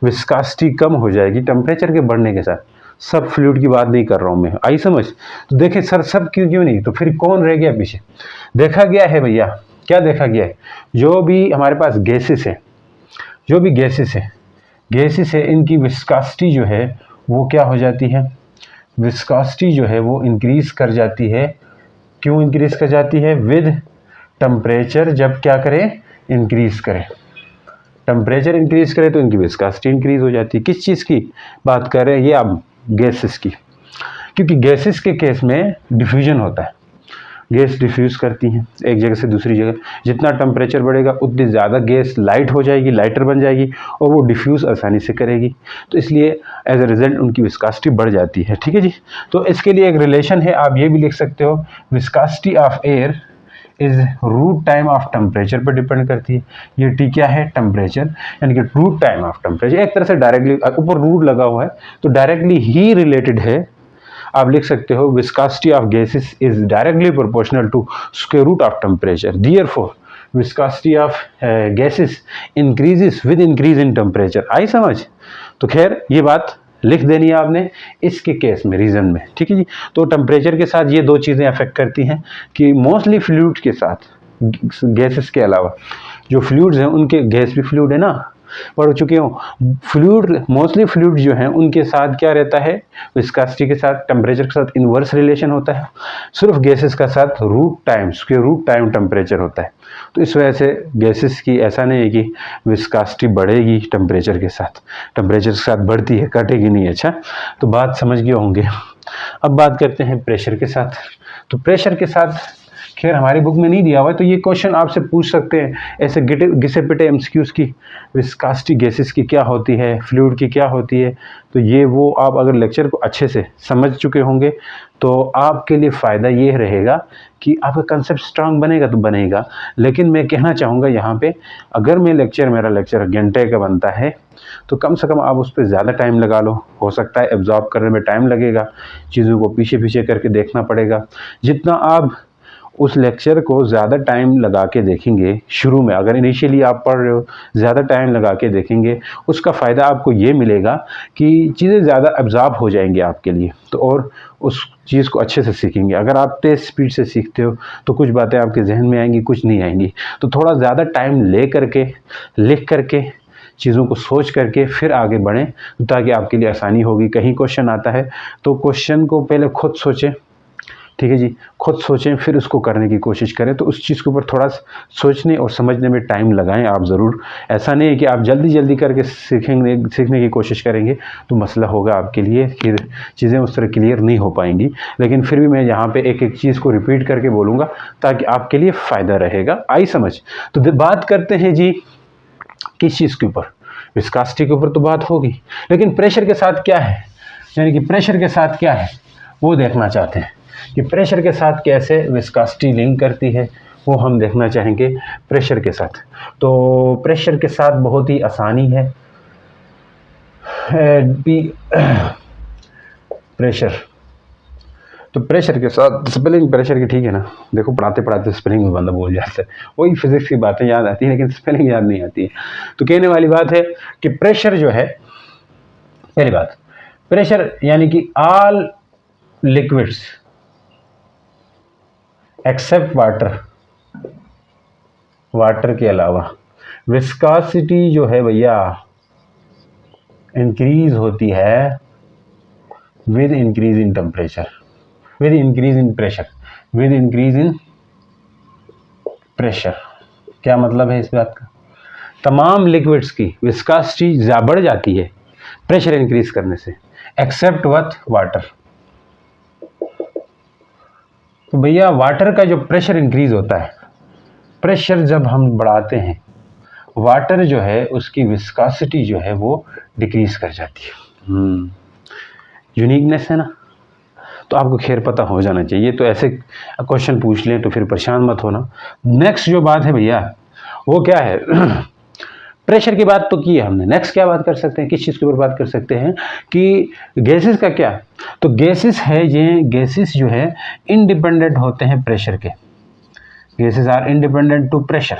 विस्कोसिटी कम हो जाएगी टेम्परेचर के बढ़ने के साथ, सब फ्लूइड की बात नहीं कर रहा हूँ मैं, आई समझ। तो देखें सर सब क्यों नहीं, तो फिर कौन रह गया पीछे? देखा गया है भैया, क्या देखा गया है, जो भी हमारे पास गैसेस है, इनकी विस्कोसिटी जो है वो क्या हो जाती है, विस्कोसिटी जो है वो इंक्रीज कर जाती है। क्यों इंक्रीज कर जाती है? विद टेम्परेचर, जब क्या करें, इंक्रीज करें, टेम्परेचर इंक्रीज करे तो इनकी विस्कोसिटी इंक्रीज हो जाती है। किस चीज़ की बात कर रहे हैं ये आप? गैसेस की, क्योंकि गैसेस के केस में डिफ्यूजन होता है, गैस डिफ्यूज़ करती हैं एक जगह से दूसरी जगह। जितना टेम्परेचर बढ़ेगा उतनी ज़्यादा गैस लाइट हो जाएगी, लाइटर बन जाएगी और वो डिफ्यूज़ आसानी से करेगी, तो इसलिए एज अ रिजल्ट उनकी विस्कोसिटी बढ़ जाती है। ठीक है जी, तो इसके लिए एक रिलेशन है, आप ये भी लिख सकते हो, viscosity of air is root time of temperature पर डिपेंड करती है। ये टी क्या है? टेम्परेचर, यानी कि रूट टाइम ऑफ टेम्परेचर। एक तरह से डायरेक्टली ऊपर रूट लगा हुआ है तो डायरेक्टली ही रिलेटेड है। आप लिख सकते हो viscosity of gases is directly proportional to square root of temperature, therefore viscosity of gases increases with increase in temperature. आई समझ? तो खैर ये बात लिख देनी है आपने इसके केस में, रीजन में। ठीक है जी, तो टेम्परेचर के साथ ये दो चीज़ें अफेक्ट करती हैं कि मोस्टली फ्लूइड के साथ, गैसेस के अलावा जो फ्लूइड्स हैं उनके, गैस भी फ्लूइड है ना, पढ़ चुके हो। फ्लूइड, मोस्टली फ्लूइड जो हैं उनके साथ क्या रहता है? विस्कोसिटी के साथ, टेम्परेचर के साथ इन्वर्स रिलेशन होता है। सिर्फ गैसेस का साथ root time, square root time temperature होता है। तो इस वजह से गैसेस की ऐसा नहीं है कि विस्कोसिटी बढ़ेगी टेम्परेचर के साथ, टेम्परेचर के साथ बढ़ती है, घटेगी नहीं। अच्छा, तो बात समझ गए होंगे। अब बात करते हैं प्रेशर के साथ। तो प्रेशर के साथ खैर हमारी बुक में नहीं दिया हुआ है, तो ये क्वेश्चन आपसे पूछ सकते हैं ऐसे घिसे पिटे एमसीक्यूज की, विस्कोसिटी गैसेस की क्या होती है, फ्लूइड की क्या होती है। तो ये वो आप अगर लेक्चर को अच्छे से समझ चुके होंगे तो आपके लिए फ़ायदा ये रहेगा कि आपका कंसेप्ट स्ट्रांग बनेगा तो बनेगा। लेकिन मैं कहना चाहूँगा यहाँ पे, अगर मेरा लेक्चर घंटे का बनता है तो कम से कम आप उस पर ज़्यादा टाइम लगा लो। हो सकता है एब्जॉर्ब करने में टाइम लगेगा, चीज़ों को पीछे पीछे करके देखना पड़ेगा। जितना आप उस लेक्चर को ज़्यादा टाइम लगा के देखेंगे, शुरू में अगर इनिशियली आप पढ़ रहे हो, ज़्यादा टाइम लगा के देखेंगे, उसका फ़ायदा आपको ये मिलेगा कि चीज़ें ज़्यादा एब्जॉर्ब हो जाएंगी आपके लिए, तो और उस चीज़ को अच्छे से सीखेंगे। अगर आप तेज़ स्पीड से सीखते हो तो कुछ बातें आपके जहन में आएंगी, कुछ नहीं आएंगी। तो थोड़ा ज़्यादा टाइम ले करके, लिख करके, चीज़ों को सोच करके फिर आगे बढ़ें, ताकि आपके लिए आसानी होगी। कहीं क्वेश्चन आता है तो क्वेश्चन को पहले खुद सोचें, ठीक है जी, खुद सोचें फिर उसको करने की कोशिश करें। तो उस चीज़ के ऊपर थोड़ा सोचने और समझने में टाइम लगाएं आप ज़रूर। ऐसा नहीं है कि आप जल्दी जल्दी करके सीखने की कोशिश करेंगे तो मसला होगा आपके लिए, फिर चीज़ें उस तरह क्लियर नहीं हो पाएंगी। लेकिन फिर भी मैं यहाँ पे एक एक चीज़ को रिपीट करके बोलूँगा ताकि आपके लिए फ़ायदा रहेगा। आई समझ? तो बात करते हैं जी किस चीज़ के ऊपर? विस्कोसिटी के ऊपर तो बात होगी, लेकिन प्रेशर के साथ क्या है, यानी कि प्रेशर के साथ क्या है वो देखना चाहते हैं कि प्रेशर के साथ कैसे विस्कोसिटी लिंक करती है, वो हम देखना चाहेंगे प्रेशर के साथ। तो प्रेशर के साथ बहुत ही आसानी है। प्रेशर, तो प्रेशर के साथ स्पेलिंग प्रेशर की, ठीक है ना, देखो पढ़ाते पढ़ाते स्पेलिंग में बंदा भूल जाता है, वही फिजिक्स की बातें याद आती हैं लेकिन स्पेलिंग याद नहीं आती है। तो कहने वाली बात है कि प्रेशर जो है, पहली बात, प्रेशर यानी कि all liquids except water, water के अलावा विस्कोसिटी जो है भैया इंक्रीज होती है with increase in temperature, with increase in pressure, with increase in pressure. क्या मतलब है इस बात का? तमाम लिक्विड्स की विस्कोसिटी बढ़ जाती है प्रेशर इंक्रीज करने से, एक्सेप्ट वाटर। तो भैया वाटर का जो प्रेशर इंक्रीज होता है, प्रेशर जब हम बढ़ाते हैं, वाटर जो है उसकी विस्कोसिटी जो है वो डिक्रीज कर जाती है। यूनिकनेस है ना, तो आपको खैर पता हो जाना चाहिए। तो ऐसे क्वेश्चन पूछ लें तो फिर परेशान मत होना। नेक्स्ट जो बात है भैया वो क्या है? प्रेशर की बात तो की है हमने, नेक्स्ट क्या बात कर सकते हैं, किस चीज़ के ऊपर बात कर सकते हैं कि गैसेस का क्या? तो गैसेस है, ये गैसेस जो है इंडिपेंडेंट होते हैं प्रेशर के। Gases are independent to pressure,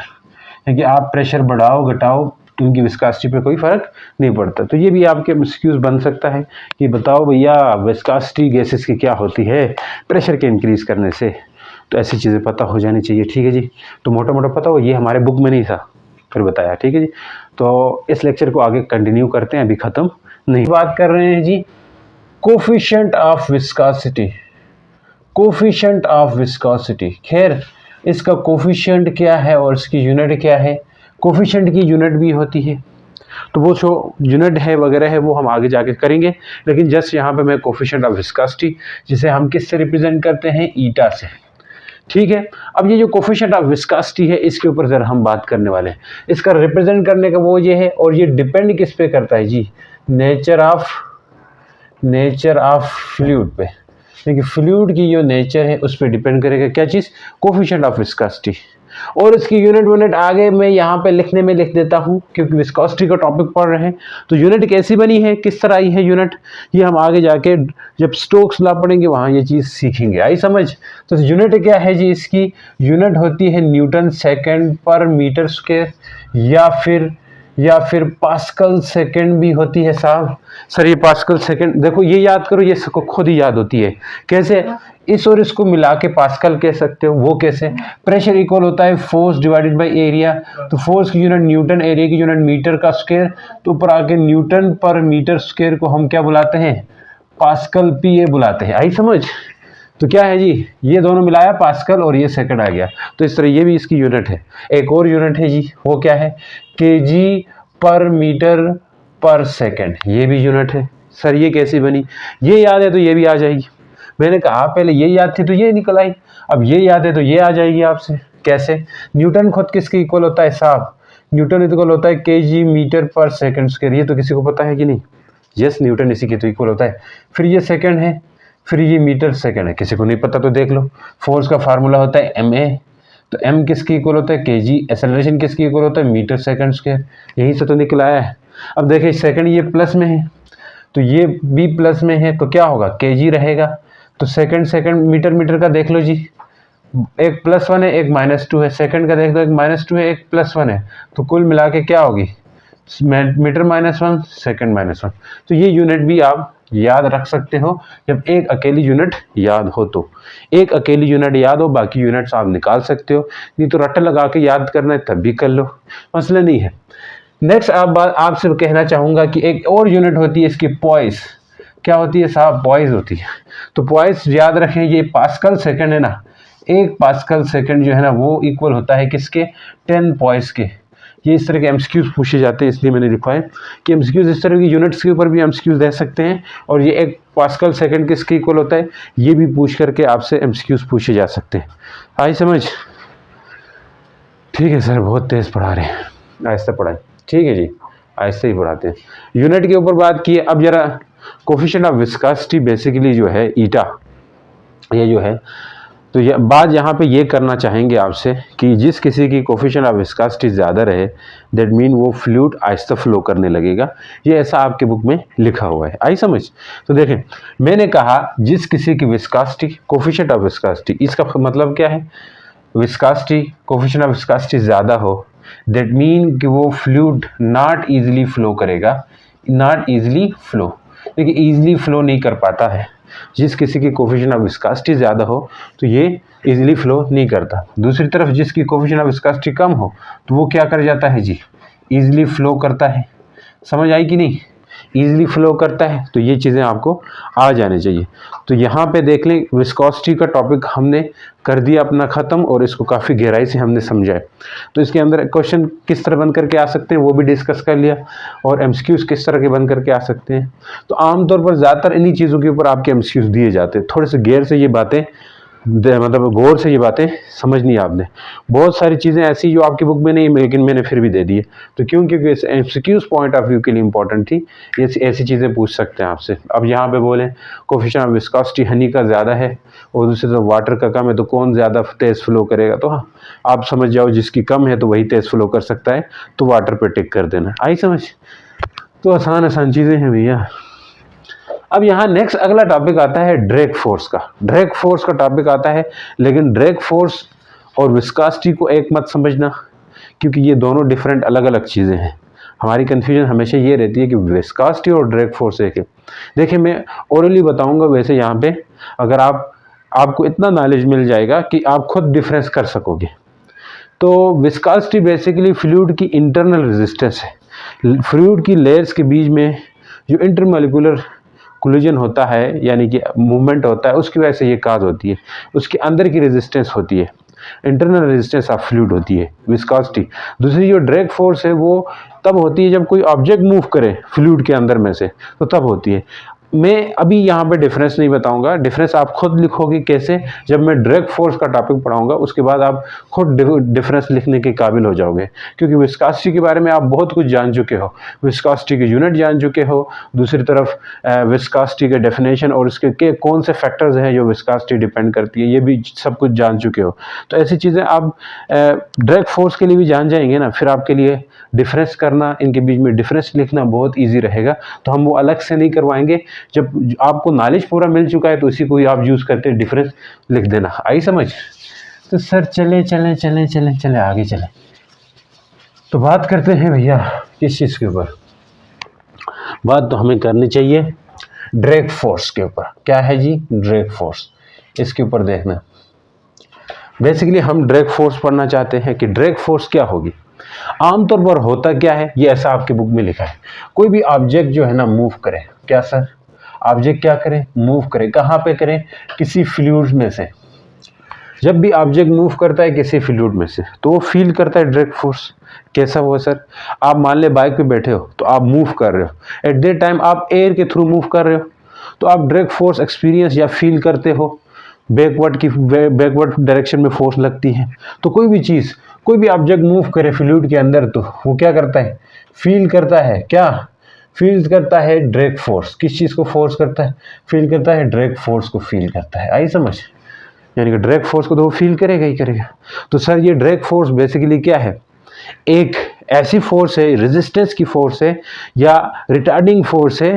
क्योंकि आप प्रेशर बढ़ाओ घटाओ तो उनकी विस्कोसिटी पे कोई फ़र्क नहीं पड़ता। तो ये भी आपके एक्सक्यूज़ बन सकता है कि बताओ भैया विस्कोसिटी गैसेस की क्या होती है प्रेशर के इंक्रीज़ करने से। तो ऐसी चीज़ें पता हो जानी चाहिए, ठीक है जी। तो मोटा मोटा पता हो, ये हमारे बुक में नहीं था, फिर बताया, ठीक है जी। तो इस लेक्चर को आगे कंटिन्यू करते हैं, अभी ख़त्म नहीं। बात कर रहे हैं जी coefficient of viscosity, coefficient of viscosity. खैर इसका कोफिशिएंट क्या है और इसकी यूनिट क्या है कोफिशिएंट की यूनिट भी होती है, तो वो जो यूनिट है वगैरह है वो हम आगे जाके करेंगे, लेकिन जस्ट यहाँ पे मैं कोफिशिएंट ऑफ विस्कोसिटी जिसे हम किससे रिप्रेजेंट करते हैं, ईटा से। ठीक है, अब ये जो कोफिशिएंट ऑफ विस्कोसिटी है इसके ऊपर जरा हम बात करने वाले हैं। इसका रिप्रेजेंट करने का वो ये है, और ये डिपेंड किस पे करता है जी, नेचर ऑफ फ्लूइड पे। देखिए फ्लूइड की जो नेचर है उस पर डिपेंड करेगा क्या चीज़, कोफिशिएंट ऑफ विस्कोसिटी। और इसकी यूनिट आगे मैं यहाँ पे लिखने में लिख देता हूँ, क्योंकि विस्कोसिटी का टॉपिक पढ़ रहे हैं। तो यूनिट कैसी बनी है, किस तरह आई है यूनिट, ये हम आगे जाके जब स्टोक्स लॉ पढ़ेंगे वहाँ ये चीज़ सीखेंगे। आई समझ। तो यूनिट क्या है जी, इसकी यूनिट होती है न्यूटन सेकेंड पर मीटर स्क्वायर, या फिर पास्कल सेकंड भी होती है साहब। सर ये पास्कल सेकंड, देखो ये याद करो, ये सबको खुद ही याद होती है। कैसे, इस और इसको मिला के पास्कल कह सकते हो। वो कैसे, प्रेशर इक्वल होता है फोर्स डिवाइडेड बाय एरिया। तो फोर्स की यूनिट न्यूटन, एरिया की यूनिट मीटर का स्क्वायर, तो ऊपर आके न्यूटन पर मीटर स्क्वायर को हम क्या बुलाते हैं, पास्कल पीए बुलाते हैं। आई समझ। तो क्या है जी, ये दोनों मिलाया पास्कल और ये सेकंड आ गया, तो इस तरह ये भी इसकी यूनिट है। एक और यूनिट है जी, वो क्या है, केजी पर मीटर पर सेकंड, ये भी यूनिट है। सर ये कैसी बनी, ये याद है तो ये भी आ जाएगी। मैंने कहा पहले ये याद थी तो ये निकल आई, अब ये याद है तो ये आ जाएगी आपसे। कैसे, न्यूटन खुद किसके इक्वल होता है साहब, न्यूटन इक्वल होता है केजी मीटर पर सेकंड स्क्वायर। ये तो किसी को पता है कि नहीं, यस न्यूटन इसी के तो इक्वल होता है। फिर ये सेकंड है, फिर ये मीटर सेकंड है, किसी को नहीं पता तो देख लो। फोर्स का फार्मूला होता है ma, तो m किसकी इक्वल होता है, केजी। एक्सेलरेशन किसकी इक्वल होता है, मीटर सेकंड स्क्वायर। यहीं से तो निकल आया है। अब देखिए सेकंड ये प्लस में है, तो ये भी प्लस में है, तो क्या होगा, केजी रहेगा। तो सेकंड मीटर का देख लो जी, एक +1 है एक -2 है। सेकंड का देख लो, एक -2 है एक +1 है, तो कुल मिला के क्या होगी, मीटर -1 सेकंड -1। तो ये यूनिट भी आप याद रख सकते हो जब एक अकेली यूनिट याद हो। तो एक अकेली यूनिट याद हो, बाकी यूनिट्स आप निकाल सकते हो, नहीं तो रट्टा लगा के याद करना है तब भी कर लो, मसला नहीं है। नेक्स्ट आपसे कहना चाहूँगा कि एक और यूनिट होती है इसकी, पॉइस। क्या होती है साहब, पॉइस होती है। तो पॉइस याद रखें, ये पास्कल सेकंड है ना, एक पास्कल सेकंड जो है ना वो इक्वल होता है किसके, 10 पॉइस के। ये इस तरह के एमसीक्यूज पूछे जाते हैं, इसलिए मैंने लिखा है कि एमसीक्यूज इस तरह की यूनिट्स के ऊपर भी एमसीक्यूज दे सकते हैं। और ये एक पास्कल सेकंड किसके इक्वल होता है, ये भी पूछ करके आपसे एमसीक्यूज पूछे जा सकते हैं। आई समझ। ठीक है सर, बहुत तेज़ पढ़ा रहे हैं, आहिस्ता पढ़ाएं। ठीक है जी, आहिस्ता ही पढ़ाते हैं। यूनिट के ऊपर बात की, अब जरा कोफिशिएंट ऑफ विस्कोसिटी बेसिकली जो है ईटा, ये जो है, तो ये बात यहाँ पे ये करना चाहेंगे आपसे कि जिस किसी की कोफिशिएंट ऑफ विस्कोसिटी ज़्यादा रहे, दैट मीन वो फ्लूइड आहिस्ता फ्लो करने लगेगा। ये ऐसा आपके बुक में लिखा हुआ है। आई समझ। तो देखें, मैंने कहा जिस किसी की विस्कोसिटी, कोफिशिएंट ऑफ विस्कोसिटी, इसका मतलब क्या है, विस्कोसिटी, कोफिशिएंट ऑफ विस्कोसिटी ज़्यादा हो, दैट मीन कि वो फ्लूइड नॉट ईजिली फ्लो करेगा, नॉट ईजिली फ्लो, देखिए ईजिली फ्लो नहीं कर पाता है। जिस किसी की कोफिशिएंट ऑफ विस्कोसिटी ज़्यादा हो तो ये इजीली फ्लो नहीं करता। दूसरी तरफ जिसकी कोफिशिएंट ऑफ विस्कोसिटी कम हो तो वो क्या कर जाता है जी, इजीली फ्लो करता है। समझ आई कि नहीं, इजीली फ्लो करता है। तो ये चीज़ें आपको आ जाने चाहिए। तो यहाँ पे देख लें, विस्कोसिटी का टॉपिक हमने कर दिया अपना ख़त्म, और इसको काफ़ी गहराई से हमने समझा है। तो इसके अंदर क्वेश्चन किस तरह बन करके आ सकते हैं वो भी डिस्कस कर लिया, और एमसीक्यूज़ किस तरह के बन करके आ सकते हैं। तो आमतौर पर ज़्यादातर इन्हीं चीज़ों के ऊपर आपके एमसीक्यूज़ दिए जाते हैं। थोड़े से गैर से ये बातें, मतलब गौर से ये बातें समझनी है आपने। बहुत सारी चीज़ें ऐसी जो आपकी बुक में नहीं, लेकिन मैंने फिर भी दे दी है। तो क्योंकि एमसीक्यूज़ पॉइंट ऑफ व्यू के लिए इंपॉर्टेंट थी, ये ऐसी चीज़ें पूछ सकते हैं आपसे। अब यहाँ पे बोलें कोफिशिएंट ऑफ विस्कोसिटी हनी का ज़्यादा है और दूसरी तरफ वाटर का कम है, तो कौन ज़्यादा तेज़ फ्लो करेगा। तो हाँ, आप समझ जाओ जिसकी कम है तो वही तेज़ फ्लो कर सकता है, तो वाटर पर टिक कर देना। आई समझ। तो आसान चीज़ें हैं भैया। अब यहाँ नेक्स्ट अगला टॉपिक आता है ड्रैग फोर्स का। ड्रैग फोर्स का टॉपिक आता है, लेकिन ड्रैग फोर्स और विस्कोसिटी को एक मत समझना, क्योंकि ये दोनों डिफरेंट अलग अलग चीज़ें हैं। हमारी कन्फ्यूजन हमेशा ये रहती है कि विस्कोसिटी और ड्रैग फोर्स एक है। देखिए मैं ओरली बताऊंगा, वैसे यहाँ पे अगर आपको इतना नॉलेज मिल जाएगा कि आप खुद डिफरेंस कर सकोगे। तो विस्कोसिटी बेसिकली फ्लूइड की इंटरनल रेजिस्टेंस है। फ्लूइड की लेयर्स के बीच में जो इंटरमोलिकुलर कोलिजन होता है, यानी कि मूवमेंट होता है, उसकी वजह से ये काज होती है, उसके अंदर की रेजिस्टेंस होती है। इंटरनल रेजिस्टेंस ऑफ फ्लूइड होती है विस्कोसिटी। दूसरी जो ड्रैग फोर्स है वो तब होती है जब कोई ऑब्जेक्ट मूव करे फ्लूइड के अंदर में से, तो तब होती है। मैं अभी यहाँ पे डिफरेंस नहीं बताऊंगा, डिफरेंस आप खुद लिखोगे कैसे, जब मैं ड्रैग फोर्स का टॉपिक पढ़ाऊंगा उसके बाद आप खुद डिफरेंस लिखने के काबिल हो जाओगे, क्योंकि विस्कोसिटी के बारे में आप बहुत कुछ जान चुके हो, विस्कोसिटी की यूनिट जान चुके हो, दूसरी तरफ विस्कोसिटी के डेफिनेशन और उसके कौन से फैक्टर्स हैं जो विस्कोसिटी डिपेंड करती है, ये भी सब कुछ जान चुके हो। तो ऐसी चीज़ें आप ड्रैग फोर्स के लिए भी जान जाएंगे ना, फिर आपके लिए डिफरेंस करना, इनके बीच में डिफरेंस लिखना बहुत ईजी रहेगा। तो हम वो अलग से नहीं करवाएंगे, जब आपको नॉलेज पूरा मिल चुका है तो उसी को ही आप यूज़ करते डिफरेंस लिख देना। आई समझ? तो सर चले चले चले चले चले आगे चले, तो बात करते हैं भैया किस चीज़ के ऊपर। बात तो हमें करनी चाहिए ड्रैग फोर्स के ऊपर। क्या है जी? ड्रैग फोर्स, इसके ऊपर देखना। बेसिकली हम ड्रैग फोर्स पढ़ना चाहते हैं कि ड्रैग फोर्स क्या होगी। आमतौर पर होता क्या है, ये ऐसा आपके बुक में लिखा है, कोई भी ऑब्जेक्ट जो है ना मूव करे, क्या सर? ऑब्जेक्ट क्या करे? मूव करे। कहाँ पे करे? किसी फ्लूइड में से। जब भी ऑब्जेक्ट मूव करता है किसी फ्लूइड में से तो वो फील करता है ड्रैग फोर्स। कैसा हुआ सर? आप मान ले बाइक पे बैठे हो तो आप मूव कर रहे हो, एट दैट टाइम आप एयर के थ्रू मूव कर रहे हो, तो आप ड्रैग फोर्स एक्सपीरियंस या फील करते हो। बैकवर्ड डायरेक्शन में फोर्स लगती है। तो कोई भी चीज़, कोई भी ऑब्जेक्ट मूव करे फ्लूइड के अंदर तो वो क्या करता है? फील करता है। क्या फील करता है? Drag force. किस चीज़ को फोर्स करता है? फील करता है, ड्रैग फोर्स को फील करता है। आई समझ? यानी कि ड्रैग फोर्स को तो वो फील करेगा ही करेगा। तो सर ये ड्रैग फोर्स बेसिकली क्या है? एक ऐसी फोर्स है, रेजिस्टेंस की फोर्स है या रिटार्डिंग फोर्स है।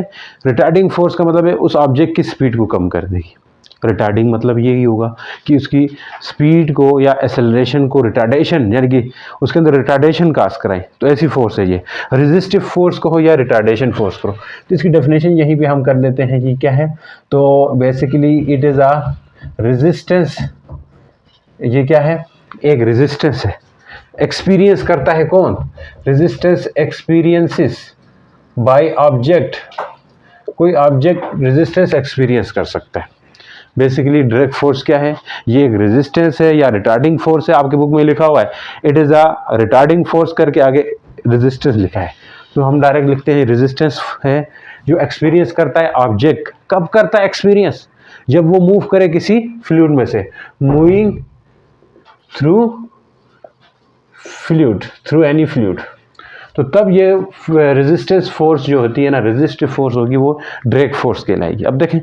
रिटार्डिंग फोर्स का मतलब है उस ऑब्जेक्ट की स्पीड को कम कर देगी। रिटार्डिंग मतलब यही होगा कि उसकी स्पीड को या एक्सेलरेशन को रिटार्डेशन, यानी कि उसके अंदर रिटार्डेशन काज कराएं, तो ऐसी फोर्स है ये। रेजिस्टिव फोर्स को हो या रिटार्डेशन फोर्स करो, तो इसकी डेफिनेशन यहीं पे हम कर लेते हैं कि क्या है। तो basically it is a resistance. ये क्या है? एक रेजिस्टेंस है। एक्सपीरियंस करता है कौन? Resistance experiences by object. कोई ऑब्जेक्ट रेजिस्टेंस एक्सपीरियंस कर सकता है। बेसिकली ड्रैग फोर्स क्या है? ये एक रेजिस्टेंस है या रिटार्डिंग फोर्स है। आपके बुक में लिखा हुआ है it is a retarding force, करके आगे रेजिस्टेंस लिखा है, तो हम डायरेक्ट लिखते हैं रेजिस्टेंस है जो एक्सपीरियंस करता है ऑब्जेक्ट। कब करता है एक्सपीरियंस? जब वो मूव करे किसी फ्लूइड में से, moving through fluid, through any fluid, तो तब ये रेजिस्टेंस फोर्स जो होती है ना, रेजिस्टिव फोर्स होगी, वो ड्रैग फोर्स कहलाएगी। अब देखें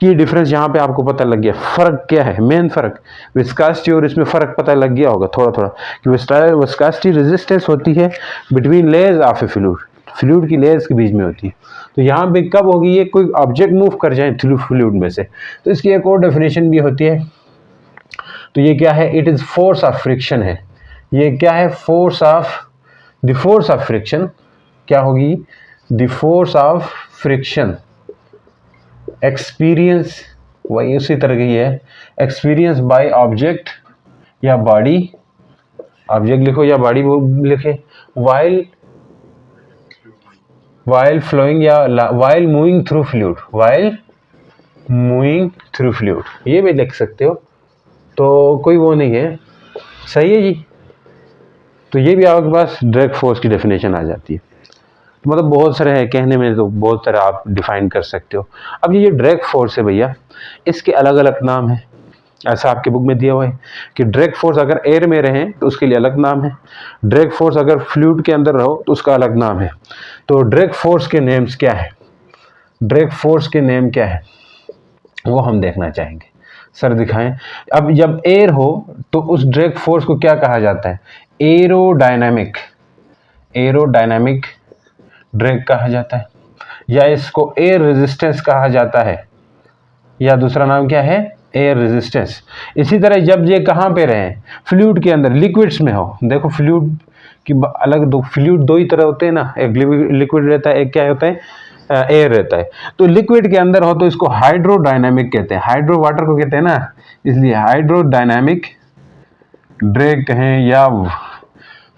कि डिफरेंस यहाँ पे आपको पता लग गया। फ़र्क क्या है? मेन फ़र्क विस्कोसिटी और इसमें फ़र्क पता लग गया होगा थोड़ा थोड़ा कि विस्कोसिटी रेजिस्टेंस होती है between layers of A fluid, fluid की लेयर्स के बीच में होती है। तो यहाँ पे कब होगी? ये कोई ऑब्जेक्ट मूव कर जाए थ्रू फ्लूइड में से, तो इसकी एक और डेफिनेशन भी होती है। तो ये क्या है? It is force of friction है। ये क्या है? Force of, the force of friction क्या होगी? The force of friction experience, वही उसी तरह की है, एक्सपीरियंस बाय ऑब्जेक्ट या बॉडी, ऑब्जेक्ट लिखो या बॉडी लिखे, वाइल फ्लोइंग या while moving through fluid, while moving through fluid, ये भी लिख सकते हो, तो कोई वो नहीं है। सही है जी। तो ये भी आपके पास ड्रैग फोर्स की डेफिनेशन आ जाती है। तो मतलब बहुत सारे है कहने में, तो बहुत सारे आप डिफाइन कर सकते हो। अब ये ड्रैग फोर्स है भैया, इसके अलग अलग नाम है। ऐसा आपके बुक में दिया हुआ है कि ड्रैग फोर्स अगर एयर में रहे तो उसके लिए अलग नाम है, ड्रैग फोर्स अगर फ्लूइड के अंदर रहो तो उसका अलग नाम है। तो ड्रैग फोर्स के नेम्स क्या है? ड्रैग फोर्स के नेम क्या है वो हम देखना चाहेंगे। सर दिखाएं। अब जब एयर हो तो उस ड्रैग फोर्स को क्या कहा जाता है? एरोडायनामिक, एरोडायनामिक ड्रैग कहा जाता है, या इसको एयर रेजिस्टेंस कहा जाता है, या दूसरा नाम क्या है? Air resistance. इसी तरह जब ये कहाँ पे रहे? फ्लूइड के अंदर, लिक्विड्स में हो। देखो फ्लूइड की अलग दो, फ्लूइड दो ही तरह होते हैं ना, एक लिक्विड रहता है, एक क्या होता है? एयर रहता है। तो लिक्विड के अंदर हो तो इसको हाइड्रोडायनामिक कहते हैं, हाइड्रो वाटर को कहते हैं ना, इसलिए हाइड्रोडायनामिक ड्रैग कहें या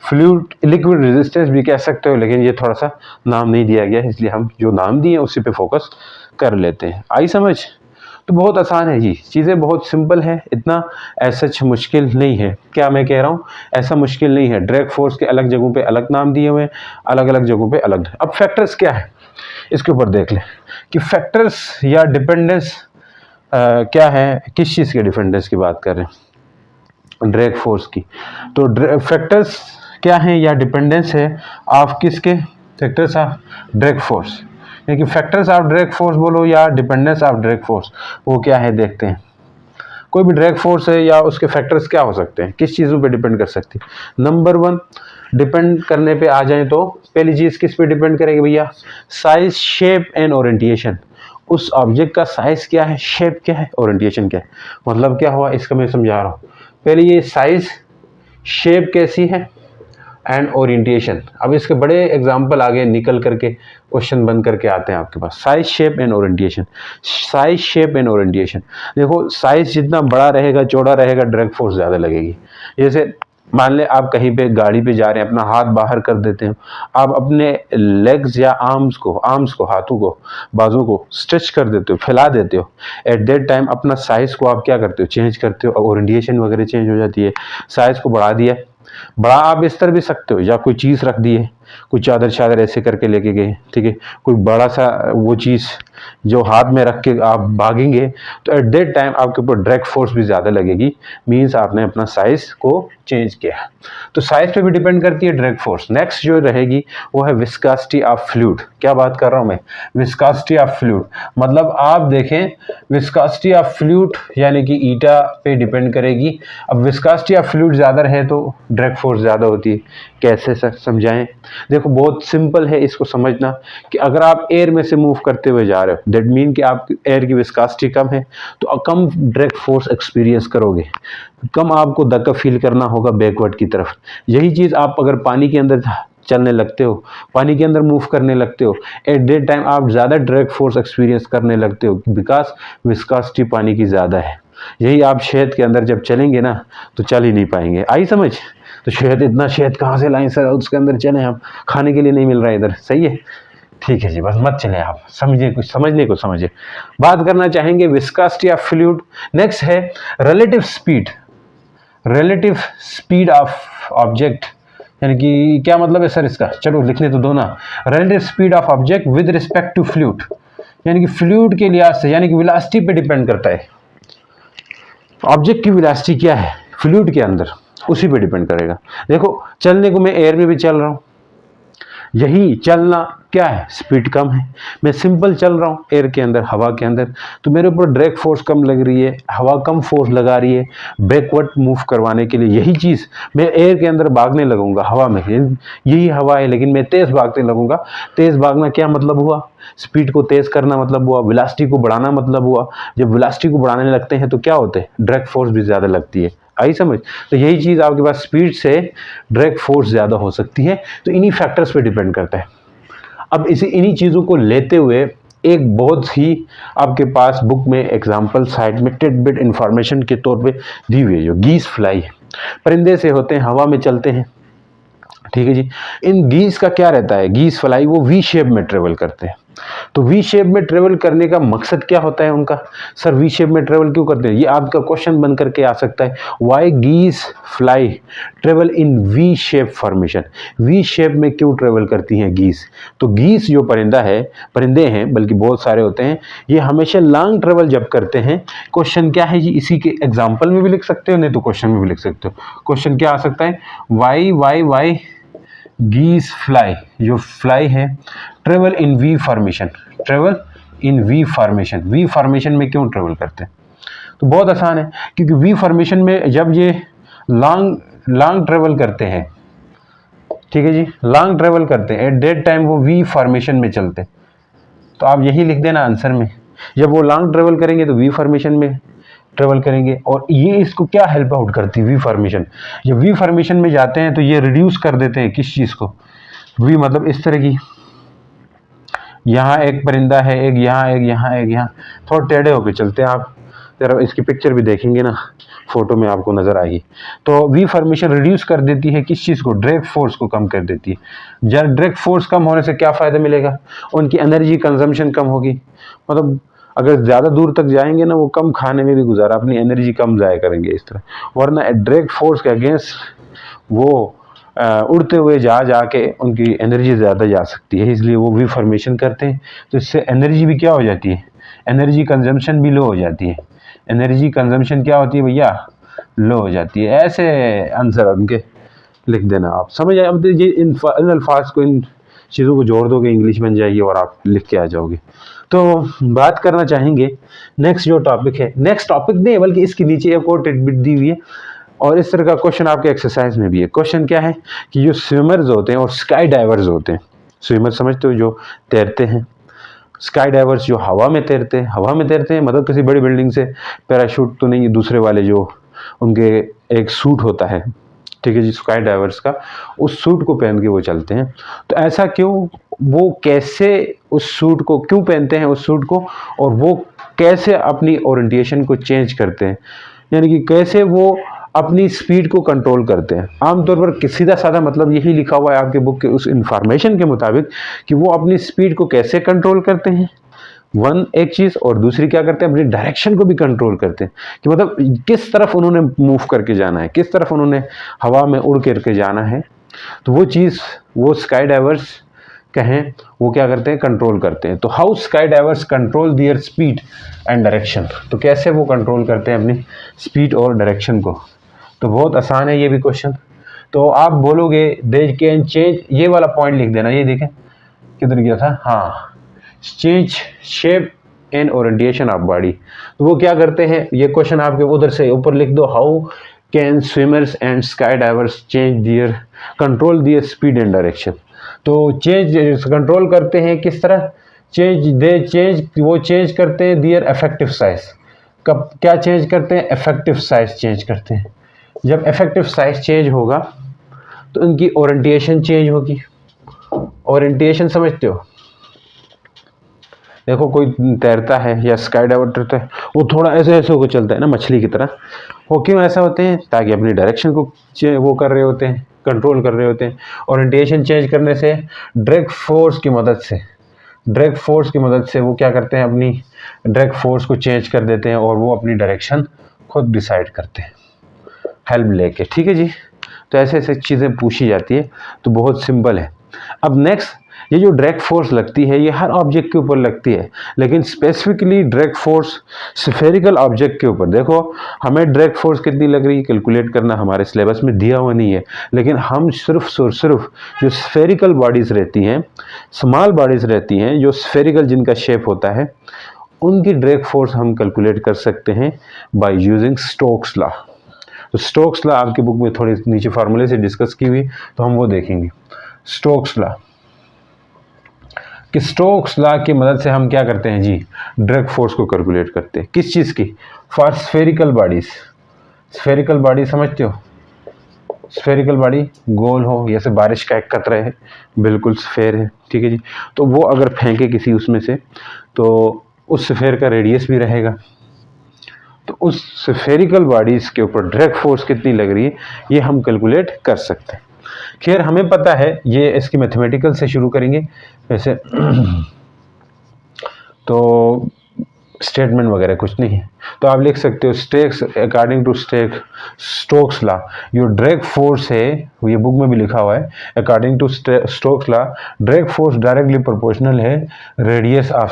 फ्लूइड लिक्विड रेजिस्टेंस भी कह सकते हो, लेकिन ये थोड़ा सा नाम नहीं दिया गया, इसलिए हम जो नाम दिए उसी पे फोकस कर लेते हैं। आई समझ? तो बहुत आसान है जी, चीज़ें बहुत सिंपल है, इतना ऐसा मुश्किल नहीं है। क्या मैं कह रहा हूँ, ऐसा मुश्किल नहीं है। ड्रैग फोर्स के अलग जगहों पे अलग नाम दिए हुए हैं, अलग अलग जगहों पे अलग। अब फैक्टर्स क्या है इसके ऊपर देख लें कि फैक्टर्स या डिपेंडेंस क्या है, किस चीज़ के डिपेंडेंस की बात कर रहे हैं, ड्रैग फोर्स की। तो फैक्टर्स क्या है या डिपेंडेंस है आप किसके, फैक्टर्स ऑफ ड्रैग फोर्स, यानी कि फैक्टर्स ऑफ ड्रैग फोर्स बोलो या डिपेंडेंस ऑफ ड्रैग फोर्स, वो क्या है देखते हैं। कोई भी ड्रैग फोर्स है या उसके फैक्टर्स क्या हो सकते हैं, किस चीज़ों पे डिपेंड कर सकती है। नंबर 1 डिपेंड करने पे आ जाए तो पहली चीज़ किस पे डिपेंड करेगी भैया, साइज, शेप एंड ओरिएंटेशन। उस ऑब्जेक्ट का साइज क्या है, शेप क्या है, ओरिएंटेशन क्या है। मतलब क्या हुआ इसका मैं समझा रहा हूँ। पहले ये साइज, शेप कैसी है एंड ओरिएंटेशन। अब इसके बड़े एग्जांपल आगे निकल करके क्वेश्चन बन करके आते हैं आपके पास। Size, shape and orientation. Size, shape and orientation. देखो साइज जितना बड़ा रहेगा, चौड़ा रहेगा, ड्रैग फोर्स ज़्यादा लगेगी। जैसे मान ले आप कहीं पे गाड़ी पे जा रहे हैं, अपना हाथ बाहर कर देते हो, आप अपने लेग्स या आर्म्स को हाथों को, बाजू को स्ट्रेच कर देते हो, फैला देते हो। एट दैट टाइम अपना साइज को आप क्या करते हो, चेंज करते हो, ओरिएंटेशन वगैरह चेंज हो जाती है। साइज को बढ़ा दिया, बड़ा आप इस तरह भी सकते हो, या कोई चीज़ रख दी है, कोई चादर ऐसे करके लेके गए, ठीक है, कोई बड़ा सा वो चीज़ जो हाथ में रख के आप भागेंगे तो एट दैट टाइम आपके ऊपर ड्रैग फोर्स भी ज़्यादा लगेगी, मीन्स आपने अपना साइज को चेंज किया। तो साइज पे भी डिपेंड करती है ड्रैग फोर्स। नेक्स्ट जो रहेगी वो है विस्कोसिटी ऑफ फ्लूइड। क्या बात कर रहा हूँ मैं, विस्कोसिटी ऑफ फ्लूइड। मतलब आप देखें विस्कोसिटी ऑफ फ्लूइड यानी कि ईटा पे डिपेंड करेगी। अब विस्कोसिटी ऑफ फ्लूइड ज़्यादा है तो ड्रैग फोर्स ज़्यादा होती है। कैसे सर समझाएं, देखो बहुत सिंपल है इसको समझना कि अगर आप एयर में से मूव करते हुए जा रहे हो, दैट मीन कि आप एयर की विस्कोसिटी कम है तो कम ड्रैग फोर्स एक्सपीरियंस करोगे, कम आपको धक्का फील करना होगा बैकवर्ड की तरफ। यही चीज़ आप अगर पानी के अंदर चलने लगते हो, पानी के अंदर मूव करने लगते हो, एट दैट टाइम आप ज़्यादा ड्रैग फोर्स एक्सपीरियंस करने लगते हो, बिकॉज विस्कोसिटी पानी की ज़्यादा है। यही आप शहद के अंदर जब चलेंगे ना तो चल ही नहीं पाएंगे। आई समझ, तो शहद, इतना शहद कहाँ से लाएं सर, उसके अंदर चलें हम, खाने के लिए नहीं मिल रहा है इधर, सही है, ठीक है जी, बस मत चले आप, समझिए, कुछ समझने को समझिए। बात करना चाहेंगे विस्कोसिटी ऑफ फ्लूइड। नेक्स्ट है relative speed. Relative speed of object, यानी कि क्या मतलब है सर इसका, चलो लिखने तो दो ना। Relative speed of object with respect to fluid, यानी कि फ्लूइड के लिहाज से, यानी कि वेलोसिटी पे डिपेंड करता है। ऑब्जेक्ट की वेलोसिटी क्या है फ्लूइड के अंदर, उसी पे डिपेंड करेगा। देखो चलने को मैं एयर में भी चल रहा हूँ, यही चलना क्या है, स्पीड कम है। मैं सिंपल चल रहा हूँ एयर के अंदर, हवा के अंदर, तो मेरे ऊपर ड्रैग फोर्स कम लग रही है, हवा कम फोर्स लगा रही है बैकवर्ड मूव करवाने के लिए। यही चीज़ मैं एयर के अंदर भागने लगूंगा, हवा में, यही हवा है, लेकिन मैं तेज़ भागने लगूंगा। तेज़ भागना क्या मतलब हुआ, स्पीड को तेज़ करना मतलब हुआ, वेलोसिटी को बढ़ाना मतलब हुआ। जब वेलोसिटी को बढ़ाने लगते हैं तो क्या होते हैं, ड्रैग फोर्स भी ज़्यादा लगती है। आई समझ, तो यही चीज़ आपके पास स्पीड से ड्रैग फोर्स ज़्यादा हो सकती है। तो इन्हीं फैक्टर्स पे डिपेंड करता है। अब इन्हीं चीज़ों को लेते हुए एक बहुत ही आपके पास बुक में एग्जाम्पल साइड में टिडबिट इंफॉर्मेशन के तौर पे दी हुई है, जो गीस फ्लाई है, परिंदे से होते हैं, हवा में चलते हैं, ठीक है जी। इन गीस का क्या रहता है, गीस फ्लाई वो वी शेप में ट्रेवल करते हैं। तो वी शेप में ट्रेवल करने का मकसद क्या होता है उनका, सर वी शेप में ट्रेवल क्यों करते हैं, ये आपका क्वेश्चन बन करके आ सकता है। व्हाई गीस fly travel in V shape formation, V shape में क्यों ट्रेवल करती हैं गीस। तो गीस जो परिंदे हैं, बल्कि बहुत सारे होते हैं, ये हमेशा लॉन्ग ट्रेवल जब करते हैं, क्वेश्चन क्या है जी, इसी के एग्जाम्पल में भी लिख सकते हो, नहीं तो क्वेश्चन में भी लिख सकते हो। क्वेश्चन क्या आ सकता है, वाई गीस फ्लाई, जो फ्लाई है travel in we formation, travel in we formation, we formation में क्यों ट्रेवल करते हैं। तो बहुत आसान है, क्योंकि वी फॉर्मेशन में जब ये लॉन्ग ट्रेवल करते हैं, ठीक है जी, लॉन्ग ट्रेवल करते हैं, एट दैट टाइम वो वी फॉर्मेशन में चलते हैं। तो आप यही लिख देना आंसर में, जब वो लॉन्ग ट्रेवल करेंगे तो वी फॉर्मेशन में ट्रेवल करेंगे। और ये इसको क्या हेल्प आउट करती है, वी फॉर्मेशन। जब वी फॉर्मेशन में जाते हैं तो ये रिड्यूस कर देते हैं किस चीज़ को, वी मतलब इस तरह की, यहाँ एक परिंदा है, एक यहाँ, एक यहाँ, एक यहाँ, थोड़ा टेढ़े होकर चलते हैं। आप जरा इसकी पिक्चर भी देखेंगे ना, फोटो में आपको नजर आएगी। तो वी फॉर्मेशन रिड्यूस कर देती है किस चीज़ को, ड्रैग फोर्स को कम कर देती है। जब ड्रैग फोर्स कम होने से क्या फ़ायदा मिलेगा, उनकी एनर्जी कंजम्पशन कम होगी। मतलब अगर ज़्यादा दूर तक जाएंगे ना, वो कम खाने में भी गुजारा, अपनी एनर्जी कम ज़ाया करेंगे इस तरह। वरना डायरेक्ट फोर्स के अगेंस्ट वो उड़ते हुए जा के उनकी एनर्जी ज़्यादा जा सकती है, इसलिए वो वी फॉर्मेशन करते हैं। तो इससे एनर्जी भी क्या हो जाती है, एनर्जी कंजम्पशन भी लो हो जाती है। एनर्जी कंजम्पशन क्या होती है भैया, लो हो जाती है। ऐसे आंसर उनके लिख देना आप, समझ आए। अब ये इन अल्फाज को, इन चीज़ों को जोड़ दोगे, इंग्लिश बन जाएगी और आप लिख के आ जाओगे। तो बात करना चाहेंगे नेक्स्ट जो टॉपिक है, नेक्स्ट टॉपिक नहीं बल्कि इसके नीचे एक और टिडबिट दी हुई है, और इस तरह का क्वेश्चन आपके एक्सरसाइज में भी है। क्वेश्चन क्या है कि जो स्विमर्स होते हैं और स्काई डाइवर्स होते हैं, स्विमर समझते हो जो तैरते हैं, स्काई डाइवर्स जो हवा में तैरते हैं। हवा में तैरते हैं मतलब किसी बड़ी बिल्डिंग से पैराशूट तो नहीं, दूसरे वाले जो उनके एक सूट होता है, ठीक है जी, स्काई डाइवर्स का, उस सूट को पहन के वो चलते हैं। तो ऐसा क्यों, वो कैसे उस सूट को क्यों पहनते हैं, उस सूट को, और वो कैसे अपनी ओरिएंटेशन को चेंज करते हैं, यानी कि कैसे वो अपनी स्पीड को कंट्रोल करते हैं। आमतौर पर सीधा साधा मतलब यही लिखा हुआ है आपके बुक के उस इंफॉर्मेशन के मुताबिक कि वो अपनी स्पीड को कैसे कंट्रोल करते हैं, वन एक चीज़, और दूसरी क्या करते हैं, अपनी डायरेक्शन को भी कंट्रोल करते हैं, कि मतलब किस तरफ उन्होंने मूव करके जाना है, किस तरफ उन्होंने हवा में उड़ करके जाना है। तो वो चीज़ वो स्काई डाइवर्स कहें, वो क्या करते हैं, कंट्रोल करते हैं। तो how skydivers control their speed and direction, तो कैसे वो कंट्रोल करते हैं अपनी स्पीड और डायरेक्शन को। तो बहुत आसान है ये भी क्वेश्चन। तो आप बोलोगे दे कैन चेंज, ये वाला पॉइंट लिख देना, ये देखें किधर गया था, हाँ, change shape and orientation of body. तो वो क्या करते हैं, ये क्वेश्चन आपके उधर से ऊपर लिख दो, how can swimmers and skydivers change their control their speed and direction. तो चेंज कंट्रोल करते हैं किस तरह, चेंज दे चेंज, वो चेंज करते हैं दियर इफेक्टिव साइज। कब क्या चेंज करते हैं, इफेक्टिव साइज चेंज करते हैं। जब इफेक्टिव साइज चेंज होगा तो उनकी ओरिएंटेशन चेंज होगी। ओरिएंटेशन समझते हो, देखो कोई तैरता है या स्काई डाइवर तैरता है, वो थोड़ा ऐसे ऐसे होकर चलता है ना, मछली की तरह। वो क्यों ऐसा होते हैं, ताकि अपनी डायरेक्शन को वो कर रहे होते हैं, कंट्रोल कर रहे होते हैं। ओरिएंटेशन चेंज करने से ड्रैग फोर्स की मदद से, ड्रैग फोर्स की मदद से वो क्या करते हैं, अपनी ड्रैग फोर्स को चेंज कर देते हैं और वो अपनी डायरेक्शन खुद डिसाइड करते हैं हेल्प लेके, ठीक है जी। तो ऐसे ऐसे चीज़ें पूछी जाती है, तो बहुत सिंपल है। अब नेक्स्ट, ये जो ड्रैग फोर्स लगती है ये हर ऑब्जेक्ट के ऊपर लगती है, लेकिन specifically drag force spherical object के ऊपर। देखो हमें ड्रैग फोर्स कितनी लग रही है कैलकुलेट करना हमारे सिलेबस में दिया हुआ नहीं है, लेकिन हम सिर्फ जो स्फेरिकल बॉडीज़ रहती हैं, स्मॉल बॉडीज़ रहती हैं जो स्फेरिकल जिनका शेप होता है, उनकी ड्रैग फोर्स हम कैलकुलेट कर सकते हैं बाय यूजिंग स्टोक्स लॉ। तो स्टोक्स लॉ आपकी बुक में थोड़ी नीचे फार्मूले से डिस्कस की हुई, तो हम वो देखेंगे। स्टोक्स लॉ, कि स्टोक्स लॉ की मदद से हम क्या करते हैं जी, ड्रैग फोर्स को कैलकुलेट करते हैं। किस चीज़ की, for spherical bodies. Spherical body समझते हो, स्फेरिकल बॉडी गोल हो, जैसे बारिश का एक कतरा है, बिल्कुल स्फेयर है, ठीक है जी। तो वो अगर फेंके किसी उसमें से, तो उस स्फेयर का रेडियस भी रहेगा। तो उस स्फेरिकल बॉडीज़ के ऊपर ड्रैग फोर्स कितनी लग रही है, ये हम कैलकुलेट कर सकते हैं। खैर हमें पता है, ये इसकी मैथमेटिकल से शुरू करेंगे वैसे। तो स्टेटमेंट वगैरह कुछ नहीं है, तो आप लिख सकते हो Stokes according to Stokes law, जो ड्रैग फोर्स है, ये बुक में भी लिखा हुआ है, according to Stokes law drag force directly proportional है रेडियस ऑफ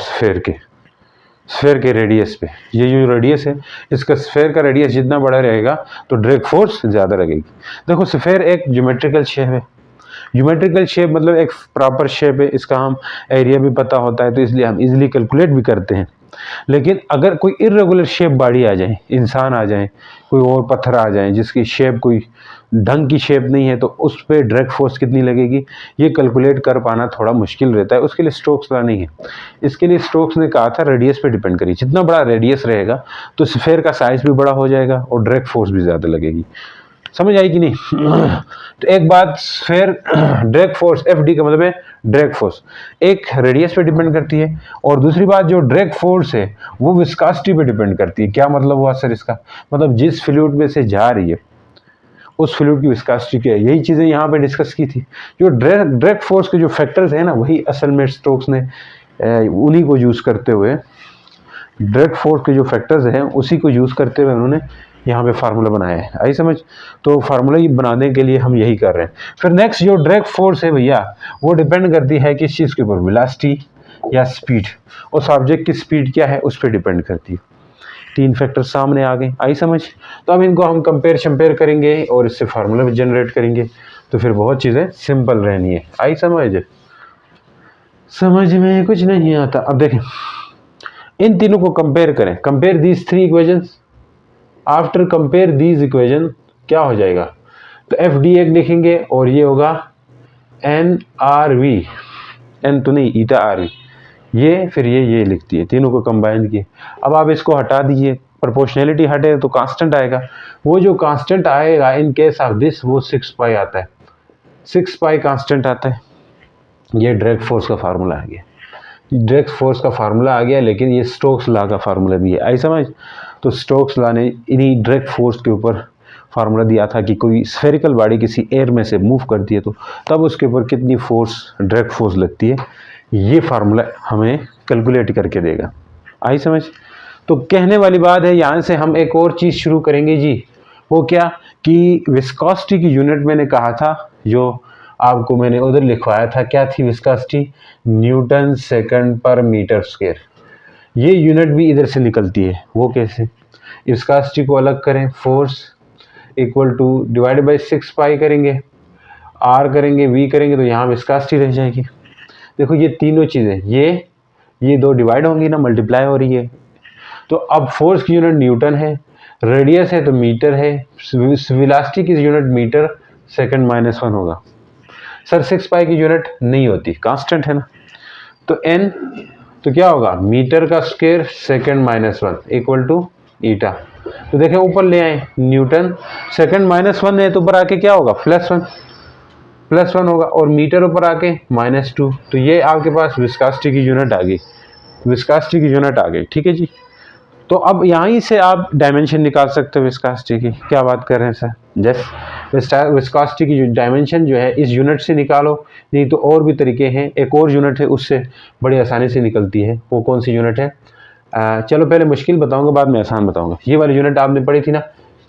स्फेयर के रेडियस पे। ये जो रेडियस है, इसका स्फेयर का रेडियस जितना बड़ा रहेगा तो ड्रैग फोर्स ज़्यादा लगेगी। देखो स्फेयर एक ज्योमेट्रिकल शेप है, ज्योमेट्रिकल शेप मतलब एक प्रॉपर शेप है, इसका हम एरिया भी पता होता है, तो इसलिए हम इजीली कैलकुलेट भी करते हैं। लेकिन अगर कोई इर्रेगुलर शेप बॉडी आ जाए, इंसान आ जाए, कोई और पत्थर आ जाए जिसकी शेप कोई ढंग की शेप नहीं है, तो उस पर ड्रैग फोर्स कितनी लगेगी, ये कैलकुलेट कर पाना थोड़ा मुश्किल रहता है। उसके लिए स्टोक्स लॉ नहीं है, इसके लिए स्टोक्स ने कहा था रेडियस पे डिपेंड करिए, जितना बड़ा रेडियस रहेगा तो स्फेयर का साइज भी बड़ा हो जाएगा और ड्रैग फोर्स भी ज़्यादा लगेगी। समझ आई कि नहीं? तो एक बात, स्फेयर ड्रैग फोर्स FD का मतलब है ड्रैग फोर्स, एक रेडियस पे डिपेंड करती है, और दूसरी बात जो ड्रैग फोर्स है वो विस्कोसिटी पे डिपेंड करती है। क्या मतलब हुआ सर इसका, मतलब जिस फ्लूइड में से जा रही है उस फ्लूइड की विस्कोसिटी क्या है, यही चीज़ें यहाँ पे डिस्कस की थी। जो ड्रैग फोर्स के जो फैक्टर्स हैं ना, वही असल में स्टोक्स ने उन्हीं को यूज़ करते हुए डायरेक्ट फोर्स के जो फैक्टर्स हैं उसी को यूज़ करते हुए उन्होंने यहाँ पे फार्मूला बनाया है। आई समझ? तो फार्मूला बनाने के लिए हम यही कर रहे हैं। फिर नेक्स्ट जो डायरेक्ट फोर्स है भैया, वो डिपेंड करती है किस चीज़ के ऊपर, वेलोसिटी या स्पीड, और सब्जेक्ट की स्पीड क्या है उस पर डिपेंड करती है। 3 फैक्टर सामने आ गए। आई समझ? तो अब इनको हम कंपेयर शंपेयर करेंगे और इससे फार्मूला भी जनरेट करेंगे, तो फिर बहुत चीज़ें सिंपल रहनी है। आई समझ में कुछ नहीं आता। अब देखें, इन तीनों को कंपेयर करें, compare these 3 equations. After compare these equation क्या हो जाएगा, तो एफ डी एक लिखेंगे और ये होगा एन आर वी, एन तो नहीं ईटा आर वी, ये फिर ये लिखती है, तीनों को कंबाइन किए। अब आप इसको हटा दीजिए, प्रोपोर्शनैलिटी हटे तो कांस्टेंट आएगा। वो जो कांस्टेंट आएगा इन केस ऑफ दिस वो 6 पाई आता है, 6 पाई कांस्टेंट आता है। ये डायरेक्ट फोर्स का फार्मूला आ गया, डायरेक्ट फोर्स का फार्मूला आ गया, लेकिन ये स्टोक्स लॉ का फार्मूला भी है। आई समझ? तो स्टोक्स लॉ ने इन्हीं डायरेक्ट फोर्स के ऊपर फार्मूला दिया था कि कोई स्फेरिकल बॉडी किसी एयर में से मूव करती है तो तब उसके ऊपर कितनी फोर्स, डायरेक्ट फोर्स लगती है, ये फार्मूला हमें कैलकुलेट करके देगा। आई समझ? तो कहने वाली बात है, यहाँ से हम एक और चीज़ शुरू करेंगे जी, वो क्या कि विस्कोसिटी की यूनिट मैंने कहा था, जो आपको मैंने उधर लिखवाया था, क्या थी विस्कोसिटी, न्यूटन सेकंड पर मीटर स्क्वायर। ये यूनिट भी इधर से निकलती है। वो कैसे, विस्कोसिटी को अलग करें, force equal to divide by 6 pi करेंगे, आर करेंगे, वी करेंगे, तो यहाँ विस्कोसिटी रह जाएगी। देखो ये तीनों चीज़ें, ये दो डिवाइड होंगी ना, मल्टीप्लाई हो रही है। तो अब फोर्स की यूनिट न्यूटन है, रेडियस है तो मीटर है, वेलोसिटी की यूनिट मीटर सेकंड -1 होगा। सर 6 पाई की यूनिट नहीं होती, कांस्टेंट है ना, तो n तो क्या होगा, मीटर का स्क्वायर सेकंड -1 इक्वल टू ईटा। तो देखें ऊपर ले आए, न्यूटन सेकंड -1 है तो ऊपर आके क्या होगा, +1 होगा, और मीटर ऊपर आके -2। तो ये आपके पास विस्कोसिटी की यूनिट आ गई, विस्कोसिटी की यूनिट आ गई। ठीक है जी। तो अब यहीं से आप डायमेंशन निकाल सकते हो विस्कोसिटी की। क्या बात कर रहे हैं सर? जस्ट विस्कोसिटी की डायमेंशन जो है इस यूनिट से निकालो, नहीं तो और भी तरीके हैं। एक और यूनिट है उससे बड़ी आसानी से निकलती है। वो कौन सी यूनिट है? चलो पहले मुश्किल बताऊंगा, बाद में आसान बताऊंगा। ये वाली यूनिट आपने पढ़ी थी ना,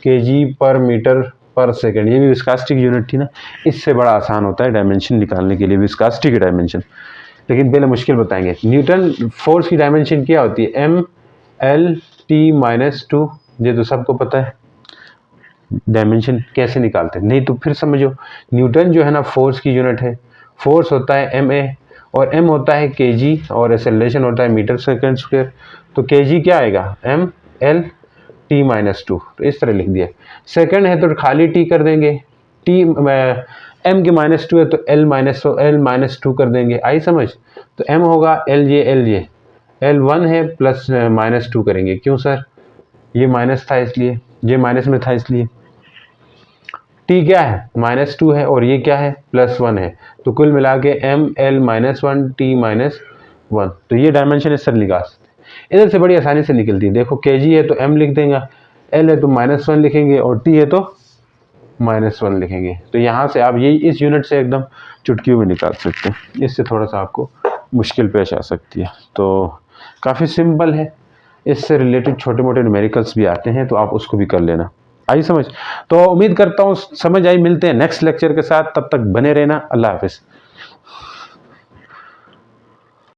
kg पर मीटर पर सेकेंड, ये भी विस्कोसिटी की यूनिट थी ना। इससे बड़ा आसान होता है डायमेंशन निकालने के लिए, विस्कोसिटी की डायमेंशन। लेकिन पहले मुश्किल बताएंगे। न्यूटन फोर्स की डायमेंशन क्या होती है, MLT-2। ये तो सबको पता है। डायमेंशन कैसे निकालते हैं, नहीं तो फिर समझो, न्यूटन जो है ना फोर्स की यूनिट है, फोर्स होता है MA और M होता है kg और एक्सेलरेशन होता है मीटर सेकंड स्क्वायर। तो kg क्या आएगा, MLT-2। तो इस तरह लिख दिया। सेकंड है तो खाली t कर देंगे, t m के -2 है तो L-2 कर देंगे। आई समझ? तो m होगा LJ, L1 है प्लस -2 करेंगे। क्यों सर? ये माइनस था इसलिए, ये माइनस में था इसलिए। t क्या है, -2 है, और ये क्या है, +1 है। तो कुल मिला के ML-1 T-1। तो ये डायमेंशन इस तरह निकाल सकते हैं। इधर से बड़ी आसानी से निकलती है। देखो kg है तो m लिख देंगे, L है तो -1 लिखेंगे, और t है तो -1 लिखेंगे। तो यहाँ से आप यही इस यूनिट से एकदम चुटकियों में निकाल सकते हैं। इससे थोड़ा सा आपको मुश्किल पेश आ सकती है। तो काफ़ी सिंपल है। इससे रिलेटेड छोटे मोटे न्यूमेरिकल्स भी आते हैं, तो आप उसको भी कर लेना। आई समझ? तो उम्मीद करता हूँ समझ आई। मिलते हैं नेक्स्ट लेक्चर के साथ, तब तक बने रहना। अल्लाह हाफिज़।